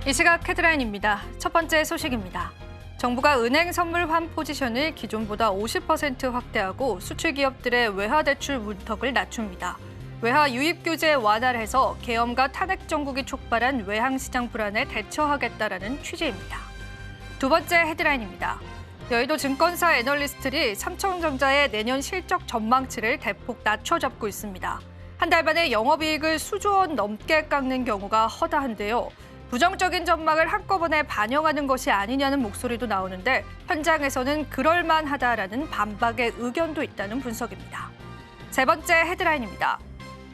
이 시각 헤드라인입니다. 첫 번째 소식입니다. 정부가 은행 선물 환 포지션을 기존보다 50% 확대하고 수출 기업들의 외화 대출 문턱을 낮춥니다. 외화 유입 규제 완화를 해서 계엄과 탄핵 정국이 촉발한 외항 시장 불안에 대처하겠다라는 취지입니다. 두 번째 헤드라인입니다. 여의도 증권사 애널리스트들이 삼성전자의 내년 실적 전망치를 대폭 낮춰잡고 있습니다. 한 달 만에 영업이익을 수조 원 넘게 깎는 경우가 허다한데요. 부정적인 전망을 한꺼번에 반영하는 것이 아니냐는 목소리도 나오는데 현장에서는 그럴만하다라는 반박의 의견도 있다는 분석입니다. 세 번째 헤드라인입니다.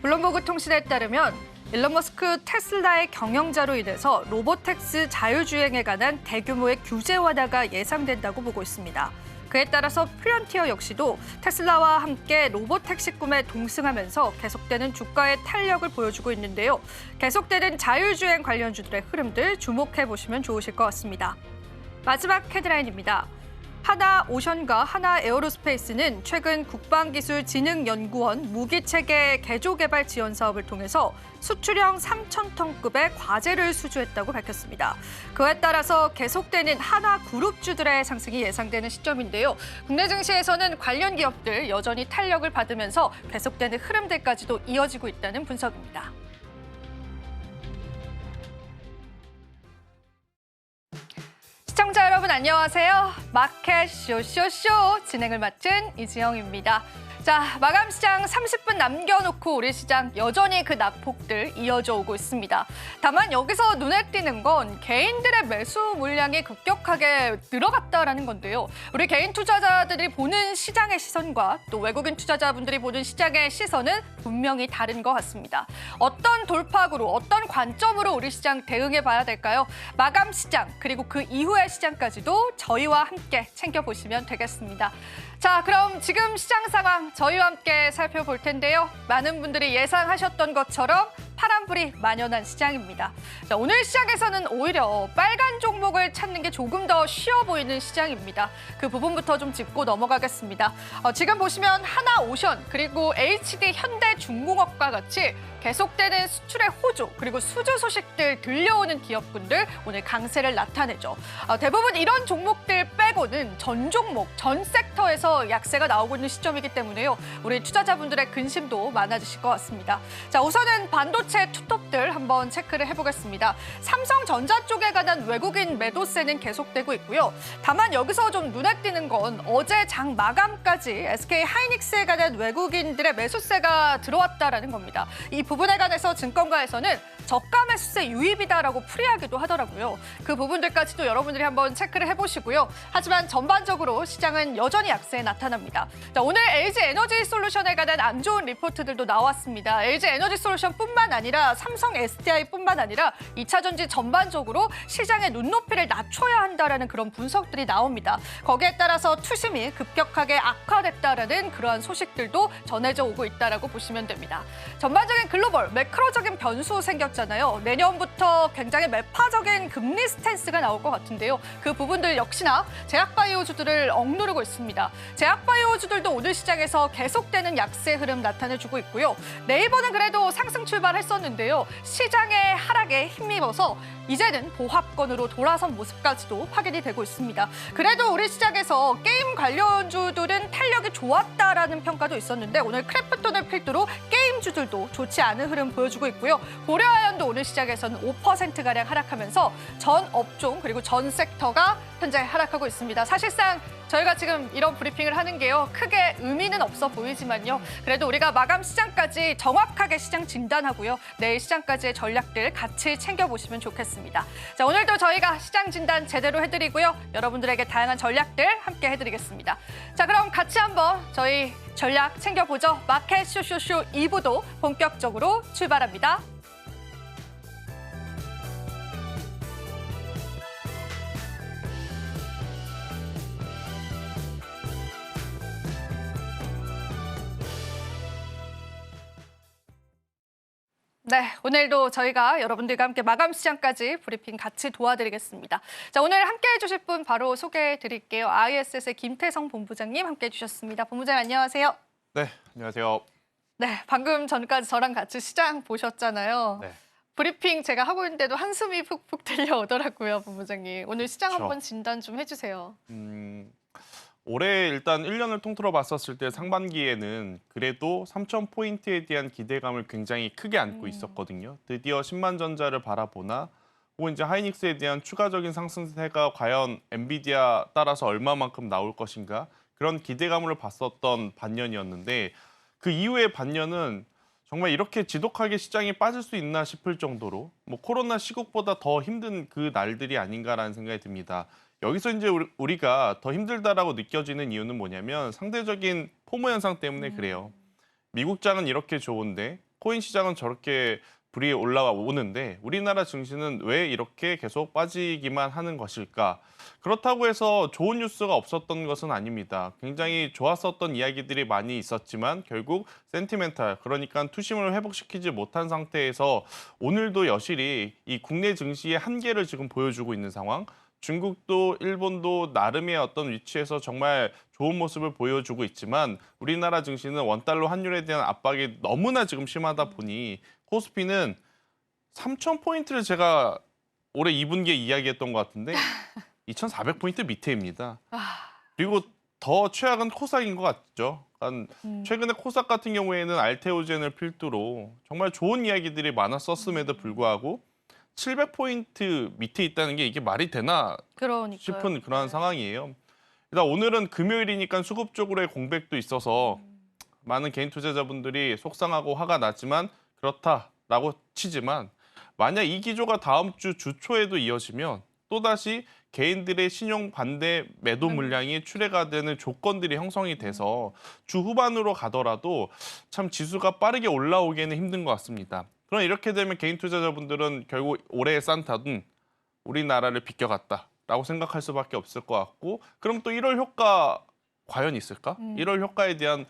블룸버그 통신에 따르면 일론 머스크 테슬라의 경영자로 인해서 로보택시 자율주행에 관한 대규모의 규제 완화가 예상된다고 보고 있습니다. 그에 따라서 프론티어 역시도 테슬라와 함께 로보택시 꿈에 동승하면서 계속되는 주가의 탄력을 보여주고 있는데요. 계속되는 자율주행 관련주들의 흐름들 주목해보시면 좋으실 것 같습니다. 마지막 헤드라인입니다. 하나오션과 하나에어로스페이스는 최근 국방기술진흥연구원 무기체계 개조개발 지원 사업을 통해서 수출형 3,000톤급의 과제를 수주했다고 밝혔습니다. 그에 따라서 계속되는 하나그룹주들의 상승이 예상되는 시점인데요. 국내 증시에서는 관련 기업들 여전히 탄력을 받으면서 계속되는 흐름들까지도 이어지고 있다는 분석입니다. 시청자 여러분 안녕하세요. 마켓 쇼쇼쇼 진행을 맡은 이지영입니다. 자, 마감 시장 30분 남겨놓고 우리 시장 여전히 그 낙폭들 이어져 오고 있습니다. 다만 여기서 눈에 띄는 건 개인들의 매수 물량이 급격하게 늘어갔다라는 건데요. 우리 개인 투자자들이 보는 시장의 시선과 또 외국인 투자자분들이 보는 시장의 시선은 분명히 다른 것 같습니다. 어떤 돌파구로 어떤 관점으로 우리 시장 대응해 봐야 될까요? 마감 시장 그리고 그 이후의 시장까지도 저희와 함께 챙겨보시면 되겠습니다. 자, 그럼 지금 시장 상황 저희와 함께 살펴볼 텐데요. 많은 분들이 예상하셨던 것처럼 파란불이 만연한 시장입니다. 자, 오늘 시장에서는 오히려 빨간 종목을 찾는 게 조금 더 쉬워 보이는 시장입니다. 그 부분부터 좀 짚고 넘어가겠습니다. 지금 보시면 하나오션 그리고 HD 현대중공업과 같이 계속되는 수출의 호조 그리고 수주 소식들 들려오는 기업군들 오늘 강세를 나타내죠. 대부분 이런 종목들 빼고는 전 종목, 전 섹터에서 약세가 나오고 있는 시점이기 때문에요. 우리 투자자분들의 근심도 많아지실 것 같습니다. 자, 우선은 반도체 투톱들 한번 체크를 해보겠습니다. 삼성전자 쪽에 관한 외국인 매도세는 계속되고 있고요. 다만 여기서 좀 눈에 띄는 건 어제 장 마감까지 SK 하이닉스에 관한 외국인들의 매수세가 들어왔다라는 겁니다. 이 부분에 관해서 증권가에서는 저가 매수세 유입이다라고 풀이하기도 하더라고요. 그 부분들까지도 여러분들이 한번 체크를 해보시고요. 하지만 전반적으로 시장은 여전히 약세에 나타납니다. 자, 오늘 LG 에너지 솔루션에 관한 안 좋은 리포트들도 나왔습니다. LG 에너지 솔루션뿐만 아니라 삼성 SDI뿐만 아니라 2차 전지 전반적으로 시장의 눈높이를 낮춰야 한다라는 그런 분석들이 나옵니다. 거기에 따라서 투심이 급격하게 악화됐다라는 그러한 소식들도 전해져 오고 있다라고 보시면 됩니다. 전반적인 글로벌 매크로적인 변수 생겼잖아요. 내년부터 굉장히 매파적인 금리 스탠스가 나올 것 같은데요. 그 부분들 역시나 제약바이오주들을 억누르고 있습니다. 제약바이오주들도 오늘 시장에서 계속되는 약세 흐름 나타내주고 있고요. 네이버는 그래도 상승 출발했었는데요. 시장의 하락에 힘입어서 이제는 보합권으로 돌아선 모습까지도 확인이 되고 있습니다. 그래도 우리 시장에서 게임 관련주들은 탄력이 좋았다라는 평가도 있었는데 오늘 크래프톤을 필두로 게임주들도 좋지 않은 흐름 보여주고 있고요. 고려아연도 오늘 시장에서는 5%가량 하락하면서 전 업종 그리고 전 섹터가 현재 하락하고 있습니다. 사실상 저희가 지금 이런 브리핑을 하는 게요. 크게 의미는 없어 보이지만요. 그래도 우리가 마감 시장까지 정확하게 시장 진단하고요. 내일 시장까지의 전략들 같이 챙겨보시면 좋겠습니다. 자, 오늘도 저희가 시장 진단 제대로 해드리고요. 여러분들에게 다양한 전략들 함께 해드리겠습니다. 자, 그럼 같이 한번 저희 전략 챙겨보죠. 마켓 쇼쇼쇼 2부도 본격적으로 출발합니다. 네, 오늘도 저희가 여러분들과 함께 마감 시장까지 브리핑 같이 도와드리겠습니다. 자, 오늘 함께 해주실 분 바로 소개해드릴게요. ISS의 김태성 본부장님 함께 해주셨습니다. 본부장님 안녕하세요. 네, 안녕하세요. 네, 방금 전까지 저랑 같이 시장 보셨잖아요. 네. 브리핑 제가 하고 있는데도 한숨이 푹푹 들려오더라고요, 본부장님. 오늘 시장 그쵸. 한번 진단 좀 해주세요. 올해 일단 1년을 통틀어 봤었을 때 상반기에는 그래도 3,000포인트에 대한 기대감을 굉장히 크게 안고 있었거든요. 드디어 10만 전자를 바라보나 혹은 이제 하이닉스에 대한 추가적인 상승세가 과연 엔비디아 따라서 얼마만큼 나올 것인가 그런 기대감을 봤었던 반년이었는데 그 이후의 반년은 정말 이렇게 지독하게 시장이 빠질 수 있나 싶을 정도로 뭐 코로나 시국보다 더 힘든 그 날들이 아닌가라는 생각이 듭니다. 여기서 이제 우리가 더 힘들다라고 느껴지는 이유는 뭐냐면 상대적인 포모 현상 때문에 그래요. 미국장은 이렇게 좋은데 코인 시장은 저렇게 불이 올라와 오는데 우리나라 증시는 왜 이렇게 계속 빠지기만 하는 것일까? 그렇다고 해서 좋은 뉴스가 없었던 것은 아닙니다. 굉장히 좋았었던 이야기들이 많이 있었지만 결국 센티멘탈, 그러니까 투심을 회복시키지 못한 상태에서 오늘도 여실히 이 국내 증시의 한계를 지금 보여주고 있는 상황. 중국도 일본도 나름의 어떤 위치에서 정말 좋은 모습을 보여주고 있지만 우리나라 증시는 원달러 환율에 대한 압박이 너무나 지금 심하다 보니 코스피는 3,000포인트를 제가 올해 2분기에 이야기했던 것 같은데 2,400포인트 밑에입니다. 그리고 더 최악은 코스닥인 것 같죠. 최근에 코스닥 같은 경우에는 알테오젠을 필두로 정말 좋은 이야기들이 많았었음에도 불구하고 700포인트 밑에 있다는 게 이게 말이 되나 그러니까요. 싶은 그러한 상황이에요. 일단 오늘은 금요일이니까 수급 쪽으로의 공백도 있어서 많은 개인 투자자분들이 속상하고 화가 나지만 그렇다라고 치지만 만약 이 기조가 다음 주 초에도 이어지면 또다시 개인들의 신용 반대 매도 물량이 출회가 되는 조건들이 형성이 돼서 주 후반으로 가더라도 참 지수가 빠르게 올라오기에는 힘든 것 같습니다. 그럼 이렇게 되면 개인 투자자분들은 결국 올해의 산타는 우리나라를 비껴갔다라고 생각할 수밖에 없을 것 같고 그럼 또 1월 효과 과연 있을까? 1월 효과에 대한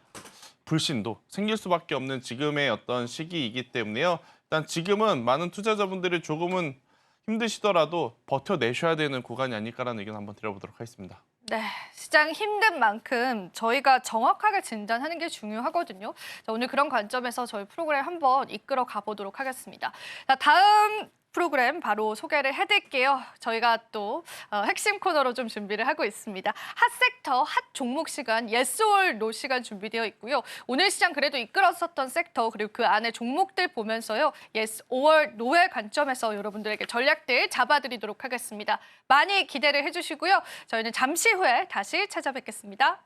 불신도 생길 수밖에 없는 지금의 어떤 시기이기 때문에요. 일단 지금은 많은 투자자분들이 조금은 힘드시더라도 버텨내셔야 되는 구간이 아닐까라는 의견 한번 드려보도록 하겠습니다. 네, 시장 힘든 만큼 저희가 정확하게 진단하는 게 중요하거든요. 자, 오늘 그런 관점에서 저희 프로그램 한번 이끌어 가보도록 하겠습니다. 자, 다음 프로그램 바로 소개를 해드릴게요. 저희가 또 핵심 코너로 좀 준비를 하고 있습니다. 핫 섹터, 핫 종목 시간, yes or no 시간 준비되어 있고요. 오늘 시장 그래도 이끌었었던 섹터 그리고 그 안에 종목들 보면서요. yes or no의 관점에서 여러분들에게 전략들 잡아드리도록 하겠습니다. 많이 기대를 해주시고요. 저희는 잠시 후에 다시 찾아뵙겠습니다.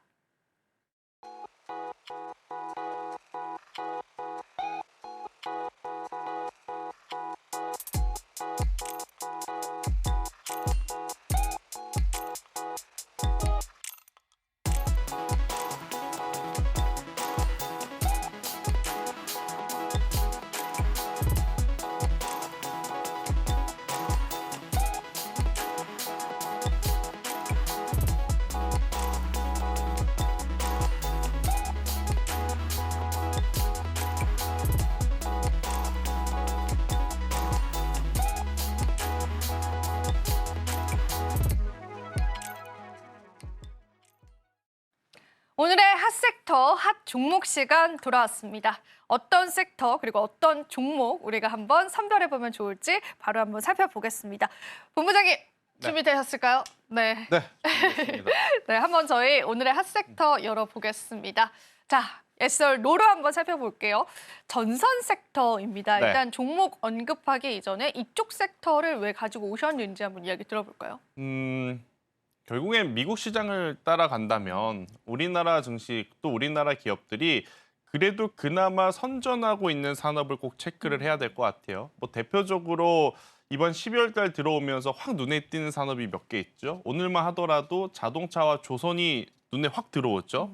오늘의 핫 섹터, 핫 종목 시간 돌아왔습니다. 어떤 섹터 그리고 어떤 종목 우리가 한번 선별해보면 좋을지 바로 한번 살펴보겠습니다. 본부장님 준비되셨을까요? 네. 네, 알겠습니다. 네, 한번 저희 오늘의 핫 섹터 열어보겠습니다. 자, yes or no로 한번 살펴볼게요. 전선 섹터입니다. 네. 일단 종목 언급하기 이전에 이쪽 섹터를 왜 가지고 오셨는지 한번 이야기 들어볼까요? 결국엔 미국 시장을 따라간다면 우리나라 증시 또 우리나라 기업들이 그래도 그나마 선전하고 있는 산업을 꼭 체크를 해야 될 것 같아요. 뭐 대표적으로 이번 12월 달 들어오면서 확 눈에 띄는 산업이 몇 개 있죠. 오늘만 하더라도 자동차와 조선이 눈에 확 들어오죠.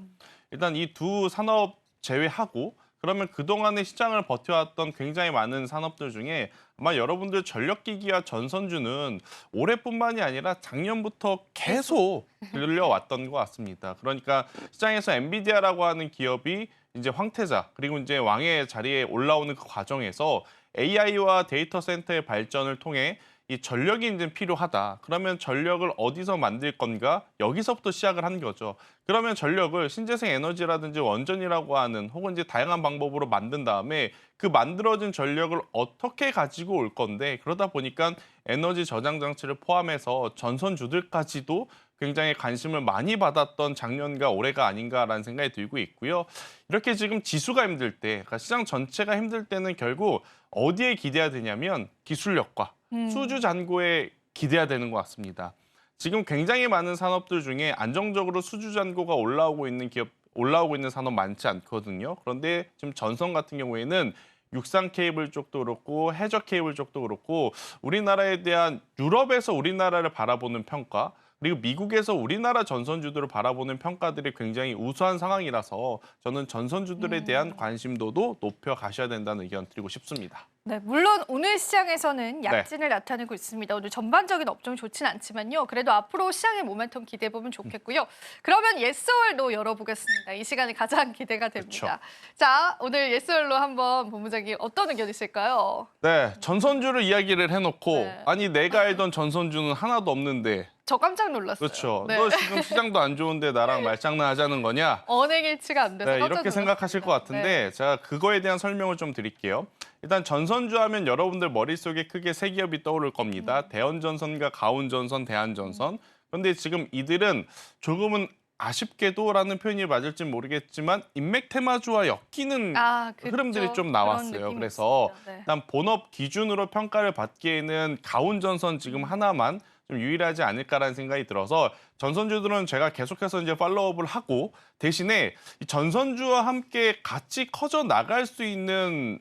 일단 이 두 산업 제외하고 그러면 그동안의 시장을 버텨왔던 굉장히 많은 산업들 중에 아마 여러분들 전력기기와 전선주는 올해뿐만이 아니라 작년부터 계속 들려왔던 것 같습니다. 그러니까 시장에서 엔비디아라고 하는 기업이 이제 황태자 그리고 이제 왕의 자리에 올라오는 그 과정에서 AI와 데이터 센터의 발전을 통해 이 전력이 이제 필요하다. 그러면 전력을 어디서 만들 건가? 여기서부터 시작을 한 거죠. 그러면 전력을 신재생 에너지라든지 원전이라고 하는 혹은 이제 다양한 방법으로 만든 다음에 그 만들어진 전력을 어떻게 가지고 올 건데 그러다 보니까 에너지 저장 장치를 포함해서 전선주들까지도 굉장히 관심을 많이 받았던 작년과 올해가 아닌가라는 생각이 들고 있고요. 이렇게 지금 지수가 힘들 때, 그러니까 시장 전체가 힘들 때는 결국 어디에 기대야 되냐면 기술력과 수주 잔고에 기대야 되는 것 같습니다. 지금 굉장히 많은 산업들 중에 안정적으로 수주 잔고가 올라오고 있는 산업 많지 않거든요. 그런데 지금 전선 같은 경우에는 육상 케이블 쪽도 그렇고 해저 케이블 쪽도 그렇고 우리나라에 대한 유럽에서 우리나라를 바라보는 평가 그리고 미국에서 우리나라 전선주들을 바라보는 평가들이 굉장히 우수한 상황이라서 저는 전선주들에 대한 관심도도 높여 가셔야 된다는 의견 드리고 싶습니다. 네, 물론 오늘 시장에서는 약진을 나타내고 있습니다. 오늘 전반적인 업종이 좋진 않지만요. 그래도 앞으로 시장의 모멘텀 기대해보면 좋겠고요. 그러면 예스월도 열어보겠습니다. 이 시간이 가장 기대가 됩니다. 그렇죠. 자, 오늘 예스월로 한번 본부장님 어떤 의견 있을까요? 네, 전선주를 이야기를 해놓고 네. 아니 내가 알던 전선주는 하나도 없는데 저 깜짝 놀랐어요. 그렇죠. 네. 너 지금 시장도 안 좋은데 나랑 말장난하자는 거냐? 언행일치가 안 돼서 네, 깜짝 이렇게 생각하실 것 놀랐습니다. 같은데 제가 그거에 대한 설명을 좀 드릴게요. 일단 전선주 하면 여러분들 머릿속에 크게 세 기업이 떠오를 겁니다. 대원전선과 가온전선, 대한전선. 그런데 지금 이들은 조금은 아쉽게도라는 표현이 맞을지 모르겠지만 인맥 테마주와 엮이는 그렇죠. 흐름들이 좀 그런 나왔어요. 느낌이 그래서 있습니다. 네. 일단 본업 기준으로 평가를 받기에는 가온전선 지금 하나만 좀 유일하지 않을까라는 생각이 들어서 전선주들은 제가 계속해서 이제 팔로우업을 하고 대신에 이 전선주와 함께 같이 커져 나갈 수 있는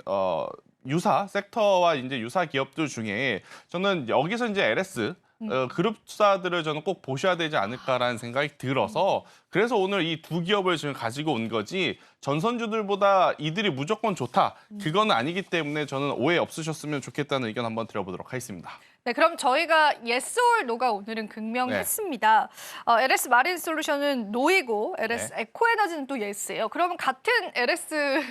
유사 섹터와 이제 유사 기업들 중에 저는 여기서 이제 LS 그룹사들을 저는 꼭 보셔야 되지 않을까라는 생각이 들어서 그래서 오늘 이 두 기업을 지금 가지고 온 거지 전선주들보다 이들이 무조건 좋다 그건 아니기 때문에 저는 오해 없으셨으면 좋겠다는 의견 한번 드려보도록 하겠습니다. 네, 그럼 저희가 yes or no가 오늘은 극명했습니다. LS 마린 솔루션은 no이고 LS 에코에너지는 또 yes예요. 그러면 같은 LS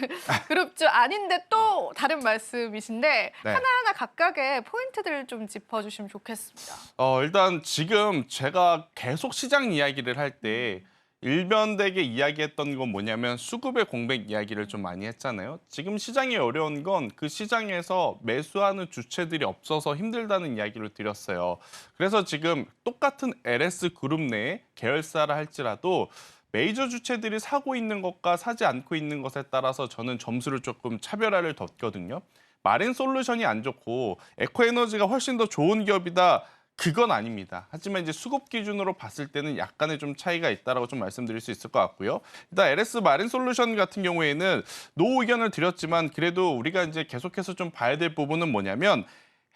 그룹주 아닌데 또 다른 말씀이신데 하나하나 각각의 포인트들을 좀 짚어주시면 좋겠습니다. 일단 지금 제가 계속 시장 이야기를 할 때 일변되게 이야기했던 건 뭐냐면 수급의 공백 이야기를 좀 많이 했잖아요. 지금 시장이 어려운 건 그 시장에서 매수하는 주체들이 없어서 힘들다는 이야기를 드렸어요. 그래서 지금 똑같은 LS 그룹 내에 계열사라 할지라도 메이저 주체들이 사고 있는 것과 사지 않고 있는 것에 따라서 저는 점수를 조금 차별화를 뒀거든요. 마린 솔루션이 안 좋고 에코에너지가 훨씬 더 좋은 기업이다. 그건 아닙니다. 하지만 이제 수급 기준으로 봤을 때는 약간의 좀 차이가 있다라고 좀 말씀드릴 수 있을 것 같고요. 일단 LS 마린 솔루션 같은 경우에는 노 의견을 드렸지만 그래도 우리가 이제 계속해서 좀 봐야 될 부분은 뭐냐면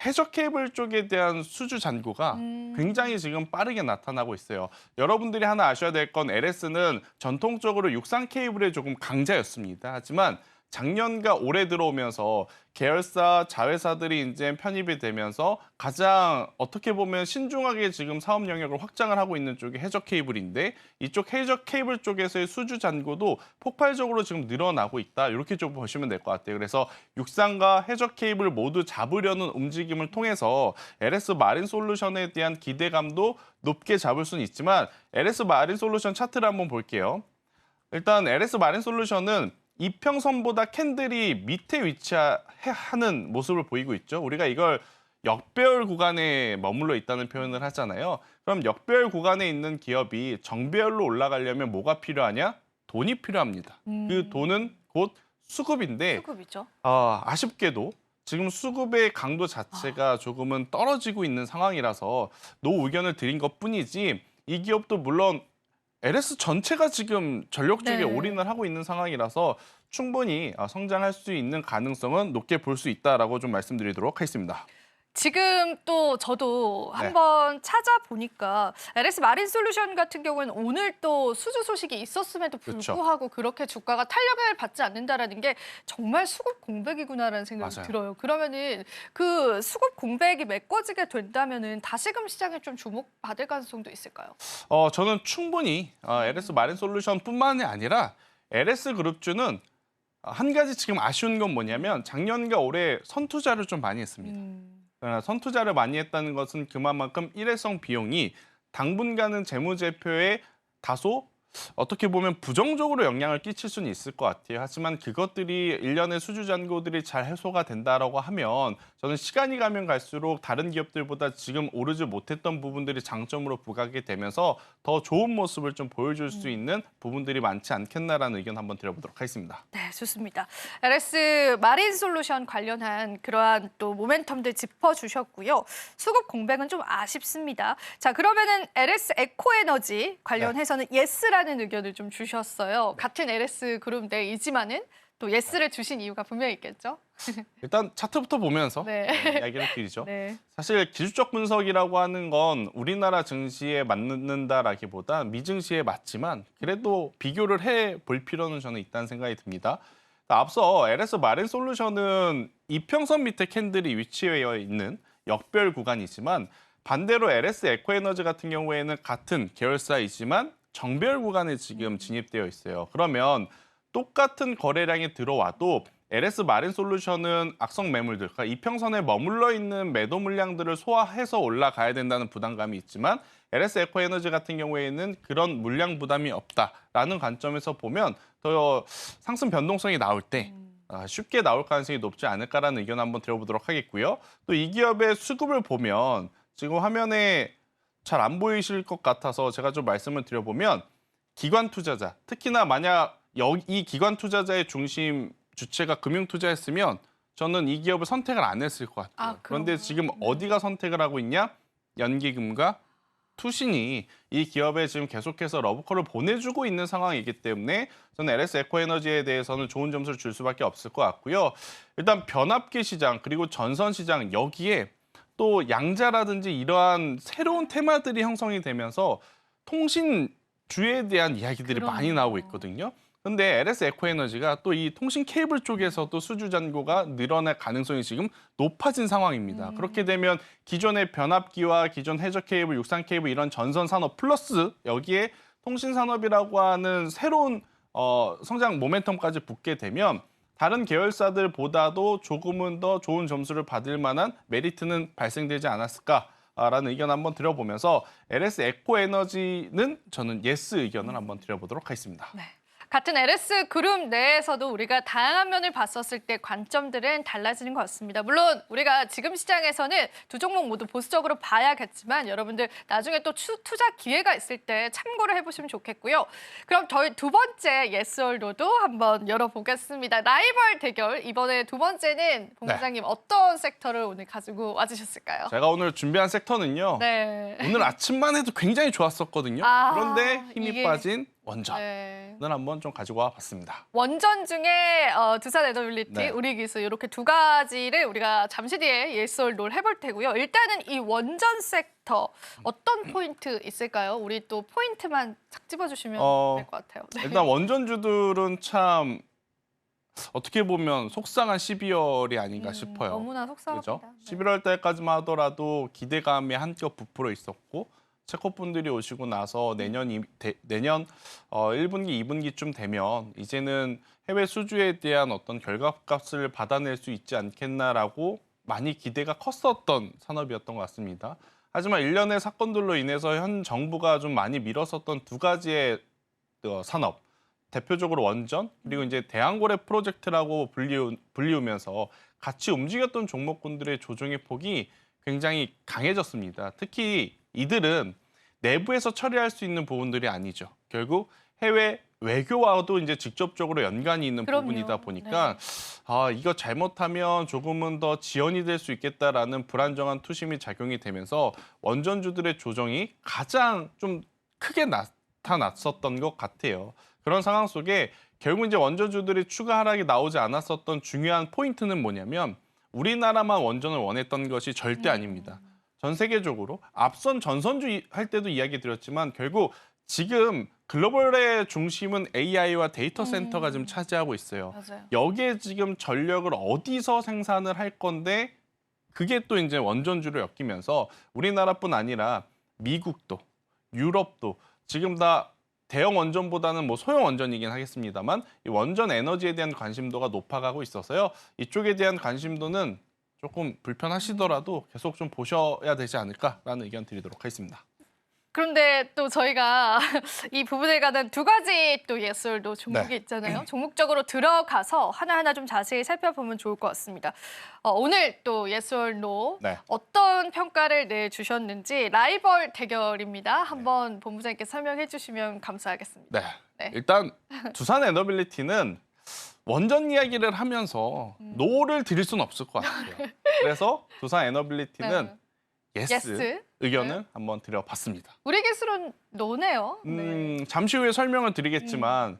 해저 케이블 쪽에 대한 수주 잔고가 굉장히 지금 빠르게 나타나고 있어요. 여러분들이 하나 아셔야 될 건 LS는 전통적으로 육상 케이블에 조금 강자였습니다. 하지만 작년과 올해 들어오면서 계열사 자회사들이 이제 편입이 되면서 가장 어떻게 보면 신중하게 지금 사업 영역을 확장을 하고 있는 쪽이 해저 케이블인데 이쪽 해저 케이블 쪽에서의 수주 잔고도 폭발적으로 지금 늘어나고 있다. 이렇게 좀 보시면 될 것 같아요. 그래서 육상과 해저 케이블 모두 잡으려는 움직임을 통해서 LS 마린 솔루션에 대한 기대감도 높게 잡을 수는 있지만 LS 마린 솔루션 차트를 한번 볼게요. 일단 LS 마린 솔루션은 이평선보다 캔들이 밑에 위치하는 모습을 보이고 있죠. 우리가 이걸 역배열 구간에 머물러 있다는 표현을 하잖아요. 그럼 역배열 구간에 있는 기업이 정배열로 올라가려면 뭐가 필요하냐? 돈이 필요합니다. 그 돈은 곧 수급인데 수급이죠. 아쉽게도 지금 수급의 강도 자체가 조금은 떨어지고 있는 상황이라서 노 의견을 드린 것뿐이지 이 기업도 물론 LS 전체가 지금 전력 쪽에 올인을 하고 있는 상황이라서 충분히 성장할 수 있는 가능성은 높게 볼 수 있다라고 좀 말씀드리도록 하겠습니다. 지금 또 저도 한번 찾아보니까 LS 마린 솔루션 같은 경우는 오늘 또 수주 소식이 있었음에도 불구하고 그렇게 주가가 탄력을 받지 않는다라는 게 정말 수급 공백이구나라는 생각이 들어요. 그러면은 그 수급 공백이 메꿔지게 된다면은 다시금 시장에 좀 주목받을 가능성도 있을까요? 저는 충분히 LS 마린 솔루션뿐만이 아니라 LS 그룹주는 한 가지 지금 아쉬운 건 뭐냐면 작년과 올해 선투자를 좀 많이 했습니다. 선투자를 많이 했다는 것은 그만큼 일회성 비용이 당분간은 재무제표에 다소 어떻게 보면 부정적으로 영향을 끼칠 수는 있을 것 같아요. 하지만 그것들이 일련의 수주 잔고들이 잘 해소가 된다라고 하면 저는 시간이 가면 갈수록 다른 기업들보다 지금 오르지 못했던 부분들이 장점으로 부각이 되면서 더 좋은 모습을 좀 보여줄 수 있는 부분들이 많지 않겠나라는 의견 한번 드려보도록 하겠습니다. 네, 좋습니다. LS 마린 솔루션 관련한 그러한 또 모멘텀들 짚어주셨고요. 수급 공백은 좀 아쉽습니다. 자, 그러면은 LS 에코에너지 관련해서는 예스라는 의견을 좀 주셨어요. 같은 LS 그룹 내이지만은 또 예스를 주신 이유가 분명히 있겠죠? 일단 차트부터 보면서 네. 이야기를 드리죠. 네. 사실 기술적 분석이라고 하는 건 우리나라 증시에 맞는다라기보다 미증시에 맞지만 그래도 비교를 해볼 필요는 저는 있다는 생각이 듭니다. 앞서 LS 마린 솔루션은 이평선 밑에 캔들이 위치해 있는 역별 구간이지만 반대로 LS 에코에너지 같은 경우에는 같은 계열사이지만 정별 구간에 지금 진입되어 있어요. 그러면 똑같은 거래량이 들어와도 LS 마린 솔루션은 악성 매물들, 그러니까 이평선에 머물러 있는 매도 물량들을 소화해서 올라가야 된다는 부담감이 있지만 LS 에코에너지 같은 경우에는 그런 물량 부담이 없다라는 관점에서 보면 더 상승 변동성이 나올 때 쉽게 나올 가능성이 높지 않을까라는 의견 한번 드려보도록 하겠고요. 또 이 기업의 수급을 보면 지금 화면에 잘 안 보이실 것 같아서 제가 좀 말씀을 드려보면 기관 투자자, 특히나 만약 이 기관 투자자의 중심 주체가 금융투자였으면 저는 이 기업을 선택을 안 했을 것 같아요. 그런데 지금 어디가 선택을 하고 있냐? 연기금과 투신이 이 기업에 지금 계속해서 러브콜을 보내주고 있는 상황이기 때문에 저는 LS 에코에너지에 대해서는 좋은 점수를 줄 수밖에 없을 것 같고요. 일단 변압기 시장 그리고 전선 시장 여기에 또 양자라든지 이러한 새로운 테마들이 형성이 되면서 통신주에 대한 이야기들이 많이 나오고 있거든요. 근데 LS 에코에너지가 또 이 통신 케이블 쪽에서도 수주 잔고가 늘어날 가능성이 지금 높아진 상황입니다. 그렇게 되면 기존의 변압기와 기존 해저 케이블, 육상 케이블 이런 전선 산업 플러스 여기에 통신 산업이라고 하는 새로운 성장 모멘텀까지 붙게 되면 다른 계열사들보다도 조금은 더 좋은 점수를 받을 만한 메리트는 발생되지 않았을까라는 의견 한번 드려보면서 LS 에코에너지는 저는 예스 의견을 한번 드려보도록 하겠습니다. 네. 같은 LS 그룹 내에서도 우리가 다양한 면을 봤었을 때 관점들은 달라지는 것 같습니다. 물론 우리가 지금 시장에서는 두 종목 모두 보수적으로 봐야겠지만 여러분들 나중에 또 투자 기회가 있을 때 참고를 해보시면 좋겠고요. 그럼 저희 두 번째 예스월도도 한번 열어보겠습니다. 라이벌 대결. 이번에 두 번째는 봉 부장님 어떤 섹터를 오늘 가지고 와주셨을까요? 제가 오늘 준비한 섹터는요. 네. 오늘 아침만 해도 굉장히 좋았었거든요. 그런데 힘이 빠진 원전을 한번 좀 가지고 와봤습니다. 원전 중에 두산 에너빌리티, 우리기술 이렇게 두 가지를 우리가 잠시 뒤에 예스월도를 해볼 테고요. 일단은 이 원전 섹터 어떤 포인트 있을까요? 우리 또 포인트만 착 집어주시면 될 것 같아요. 네. 일단 원전주들은 참 어떻게 보면 속상한 12월이 아닌가 싶어요. 너무나 속상합니다. 그렇죠? 11월 달까지만 하더라도 기대감이 한껏 부풀어 있었고 채코분들이 오시고 나서 내년 1분기, 2분기쯤 되면 이제는 해외 수주에 대한 어떤 결과값을 받아낼 수 있지 않겠나라고 많이 기대가 컸었던 산업이었던 것 같습니다. 하지만 일련의 사건들로 인해서 현 정부가 좀 많이 밀었었던 두 가지의 산업, 대표적으로 원전, 그리고 이제 대한고래 프로젝트라고 불리우면서 같이 움직였던 종목군들의 조정의 폭이 굉장히 강해졌습니다. 특히 이들은 내부에서 처리할 수 있는 부분들이 아니죠. 결국 해외 외교와도 이제 직접적으로 연관이 있는 부분이다 보니까 이거 잘못하면 조금은 더 지연이 될 수 있겠다라는 불안정한 투심이 작용이 되면서 원전주들의 조정이 가장 좀 크게 나타났었던 것 같아요. 그런 상황 속에 결국 이제 원전주들이 추가 하락이 나오지 않았었던 중요한 포인트는 뭐냐면 우리나라만 원전을 원했던 것이 절대 아닙니다. 전 세계적으로 앞선 전선주 할 때도 이야기 드렸지만 결국 지금 글로벌의 중심은 AI와 데이터 센터가 지금 차지하고 있어요. 맞아요. 여기에 지금 전력을 어디서 생산을 할 건데 그게 또 이제 원전주로 엮이면서 우리나라뿐 아니라 미국도 유럽도 지금 다 대형 원전보다는 뭐 소형 원전이긴 하겠습니다만 이 원전 에너지에 대한 관심도가 높아가고 있어서요. 이쪽에 대한 관심도는 조금 불편하시더라도 계속 좀 보셔야 되지 않을까라는 의견 드리도록 하겠습니다. 그런데 또 저희가 이 부분에 관한 두 가지 또 예술도 종목이 네. 있잖아요. 종목적으로 들어가서 하나하나 좀 자세히 살펴보면 좋을 것 같습니다. 오늘 또 예술로 네. 어떤 평가를 내주셨는지 라이벌 대결입니다. 한번 본부장님께 설명해 주시면 감사하겠습니다. 네. 네. 일단 두산 에너빌리티는 원전 이야기를 하면서 노를 드릴 수는 없을 것 같아요. 그래서 두산 에너빌리티는 예스, 예스. 의견을 네. 한번 드려봤습니다. 우리 기술은 노네요. 네. 잠시 후에 설명을 드리겠지만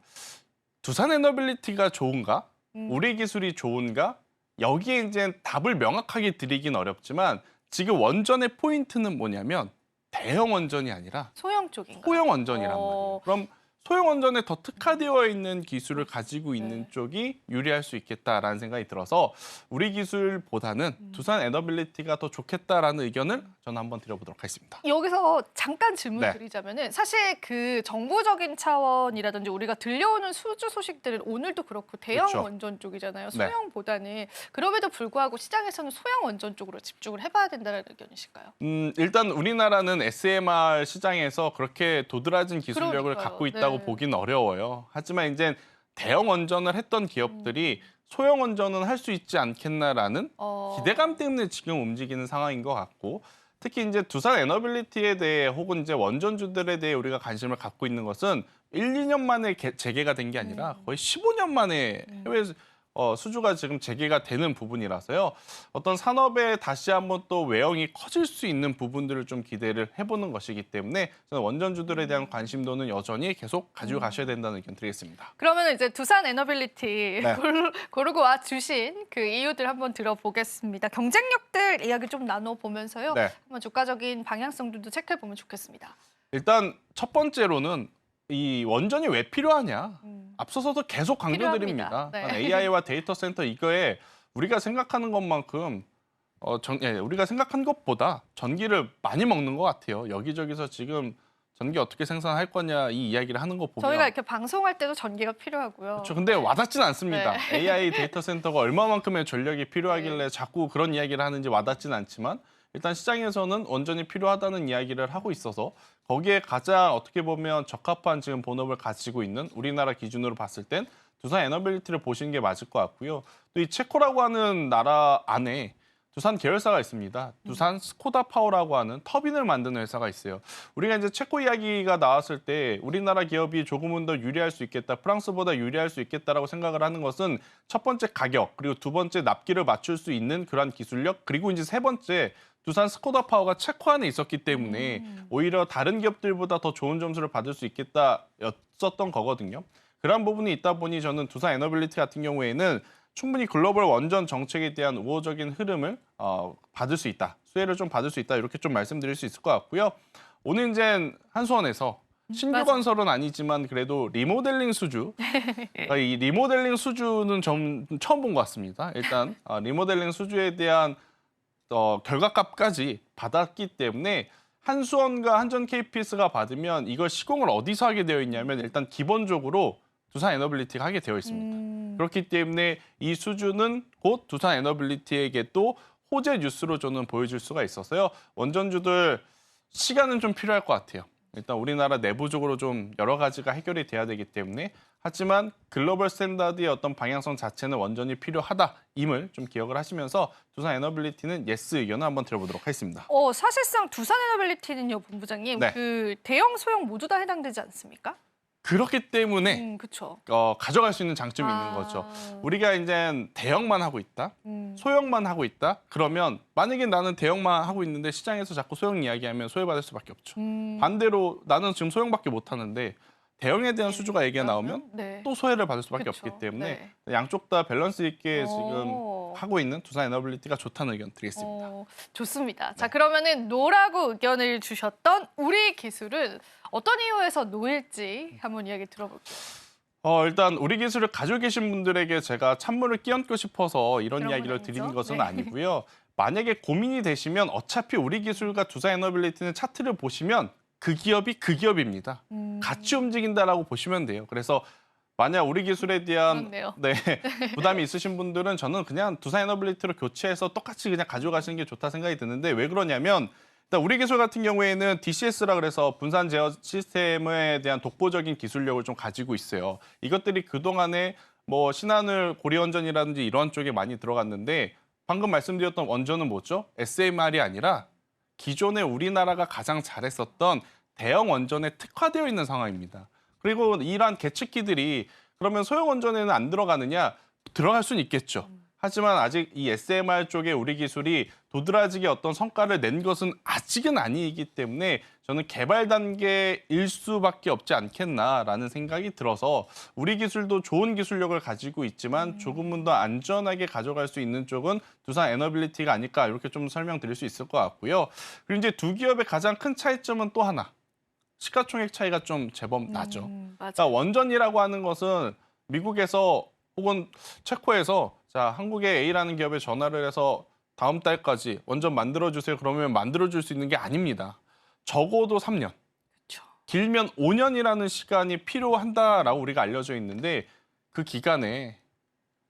두산 에너빌리티가 좋은가? 우리 기술이 좋은가? 여기에 이제 답을 명확하게 드리긴 어렵지만 지금 원전의 포인트는 뭐냐면 대형 원전이 아니라 소형 쪽인가요? 소형 원전이란 말이에요. 그럼 소형 원전에 더 특화되어 있는 기술을 가지고 있는 네. 쪽이 유리할 수 있겠다라는 생각이 들어서 우리 기술보다는 두산 에너빌리티가 더 좋겠다라는 의견을 저는 한번 드려보도록 하겠습니다. 여기서 잠깐 질문 네. 드리자면은 사실 그 정부적인 차원이라든지 우리가 들려오는 수주 소식들은 오늘도 그렇고 대형 그렇죠. 원전 쪽이잖아요. 네. 소형보다는 그럼에도 불구하고 시장에서는 소형 원전 쪽으로 집중을 해봐야 된다는 의견이실까요? 일단 우리나라는 SMR 시장에서 그렇게 도드라진 기술력을 그러니까요. 갖고 있다고 네. 보기는 어려워요. 하지만 이제 대형 원전을 했던 기업들이 소형 원전은 할 수 있지 않겠나라는 기대감 때문에 지금 움직이는 상황인 것 같고 특히 이제 두산 에너빌리티에 대해 혹은 이제 원전주들에 대해 우리가 관심을 갖고 있는 것은 1, 2년 만에 재개가 된 게 아니라 거의 15년 만에 해외 수주가 지금 재개가 되는 부분이라서요. 어떤 산업에 다시 한번 또 외형이 커질 수 있는 부분들을 좀 기대를 해보는 것이기 때문에 저는 원전주들에 대한 관심도는 여전히 계속 가지고 가셔야 된다는 의견 드리겠습니다. 그러면 이제 두산 에너빌리티 네. 고르고 와 주신 그 이유들 한번 들어보겠습니다. 경쟁력들 이야기 좀 나눠보면서요. 네. 한번 주가적인 방향성들도 체크해 보면 좋겠습니다. 일단 첫 번째로는 이 원전이 왜 필요하냐? 앞서서도 계속 강조드립니다. 필요합니다. 네. AI와 데이터 센터 이거에 우리가 생각하는 것만큼 우리가 생각한 것보다 전기를 많이 먹는 것 같아요. 여기저기서 지금 전기 어떻게 생산할 거냐 이 이야기를 하는 거 보면 저희가 이렇게 방송할 때도 전기가 필요하고요. 그렇죠. 근데 와닿지는 않습니다. 네. AI 데이터 센터가 얼마만큼의 전력이 필요하길래 네. 자꾸 그런 이야기를 하는지 와닿지는 않지만 일단 시장에서는 원전이 필요하다는 이야기를 하고 있어서 거기에 가장 어떻게 보면 적합한 지금 본업을 가지고 있는 우리나라 기준으로 봤을 땐 두산 에너빌리티를 보시는 게 맞을 것 같고요. 또 이 체코라고 하는 나라 안에 두산 계열사가 있습니다. 두산 스코다 파워라고 하는 터빈을 만드는 회사가 있어요. 우리가 이제 체코 이야기가 나왔을 때 우리나라 기업이 조금은 더 유리할 수 있겠다, 프랑스보다 유리할 수 있겠다라고 생각을 하는 것은 첫 번째 가격, 그리고 두 번째 납기를 맞출 수 있는 그러한 기술력, 그리고 이제 세 번째 두산 스코다 파워가 체코 안에 있었기 때문에 오히려 다른 기업들보다 더 좋은 점수를 받을 수 있겠다였었던 거거든요. 그런 부분이 있다 보니 저는 두산 에너빌리티 같은 경우에는 충분히 글로벌 원전 정책에 대한 우호적인 흐름을 받을 수 있다. 수혜를 좀 받을 수 있다. 이렇게 좀 말씀드릴 수 있을 것 같고요. 오늘 이제 한수원에서 신규 건설은 아니지만 그래도 리모델링 수주. 이 리모델링 수주는 좀 처음 본 것 같습니다. 일단 리모델링 수주에 대한 결과값까지 받았기 때문에 한수원과 한전 KPS가 받으면 이걸 시공을 어디서 하게 되어 있냐면 일단 기본적으로 두산 에너빌리티가 하게 되어 있습니다. 그렇기 때문에 이 수주는 곧 두산 에너빌리티에게 또 호재 뉴스로 저는 보여줄 수가 있어서요. 원전주들 시간은 좀 필요할 것 같아요. 일단 우리나라 내부적으로 좀 여러 가지가 해결이 돼야 되기 때문에 하지만 글로벌 스탠다드의 어떤 방향성 자체는 원전이 필요하다임을 좀 기억을 하시면서 두산 에너빌리티는 예스 의견을 한번 들어보도록 하겠습니다. 사실상 두산 에너빌리티는요, 본부장님, 네. 그 대형, 소형 모두 다 해당되지 않습니까? 그렇기 때문에 그렇죠. 가져갈 수 있는 장점이 있는 거죠. 우리가 이제 대형만 하고 있다, 소형만 하고 있다. 그러면 만약에 나는 대형만 하고 있는데 시장에서 자꾸 소형 이야기하면 소외받을 수밖에 없죠. 반대로 나는 지금 소형밖에 못 하는데 대형에 대한 수주가 얘기가 나오면 네. 또 소외를 받을 수밖에 그쵸. 없기 때문에 네. 양쪽 다 밸런스 있게 지금 하고 있는 두산 에너빌리티가 좋다는 의견 드리겠습니다. 좋습니다. 자, 그러면은 노라고 의견을 주셨던 우리 기술은 어떤 이유에서 노일지 한번 이야기 들어볼게요. 일단 우리 기술을 가지고 계신 분들에게 제가 찬물을 끼얹고 싶어서 이런 그런 이야기를 건 아니죠? 드리는 것은 네. 아니고요. 만약에 고민이 되시면 어차피 우리 기술과 두산 에너빌리티는 차트를 보시면 그 기업이 그 기업입니다. 같이 움직인다라고 보시면 돼요. 그래서 만약 우리 기술에 대한 그렇네요. 부담이 있으신 분들은 저는 그냥 두산 에너빌리티로 교체해서 똑같이 그냥 가져가시는 게 좋다 생각이 드는데 왜 그러냐면 일단 우리 기술 같은 경우에는 DCS라 그래서 분산 제어 시스템에 대한 독보적인 기술력을 좀 가지고 있어요. 이것들이 그동안에 뭐 신한울 고리원전이라든지 이런 쪽에 많이 들어갔는데 방금 말씀드렸던 원전은 뭐죠? SMR이 아니라 기존에 우리나라가 가장 잘했었던 대형 원전에 특화되어 있는 상황입니다. 그리고 이러한 계측기들이 그러면 소형 원전에는 안 들어가느냐? 들어갈 수는 있겠죠. 하지만 아직 이 SMR 쪽에 우리 기술이 도드라지게 어떤 성과를 낸 것은 아직은 아니기 때문에 저는 개발 단계일 수밖에 없지 않겠나라는 생각이 들어서 우리 기술도 좋은 기술력을 가지고 있지만 조금은 더 안전하게 가져갈 수 있는 쪽은 두산 에너빌리티가 아닐까 이렇게 좀 설명드릴 수 있을 것 같고요. 그리고 이제 두 기업의 가장 큰 차이점은 또 하나. 시가총액 차이가 좀 제법 나죠. 맞아요. 자, 원전이라고 하는 것은 미국에서 혹은 체코에서 자, 한국의 A라는 기업에 전화를 해서 다음 달까지 원전 만들어주세요. 그러면 만들어줄 수 있는 게 아닙니다. 적어도 3년, 그렇죠. 길면 5년이라는 시간이 필요한다라고 우리가 알려져 있는데 그 기간에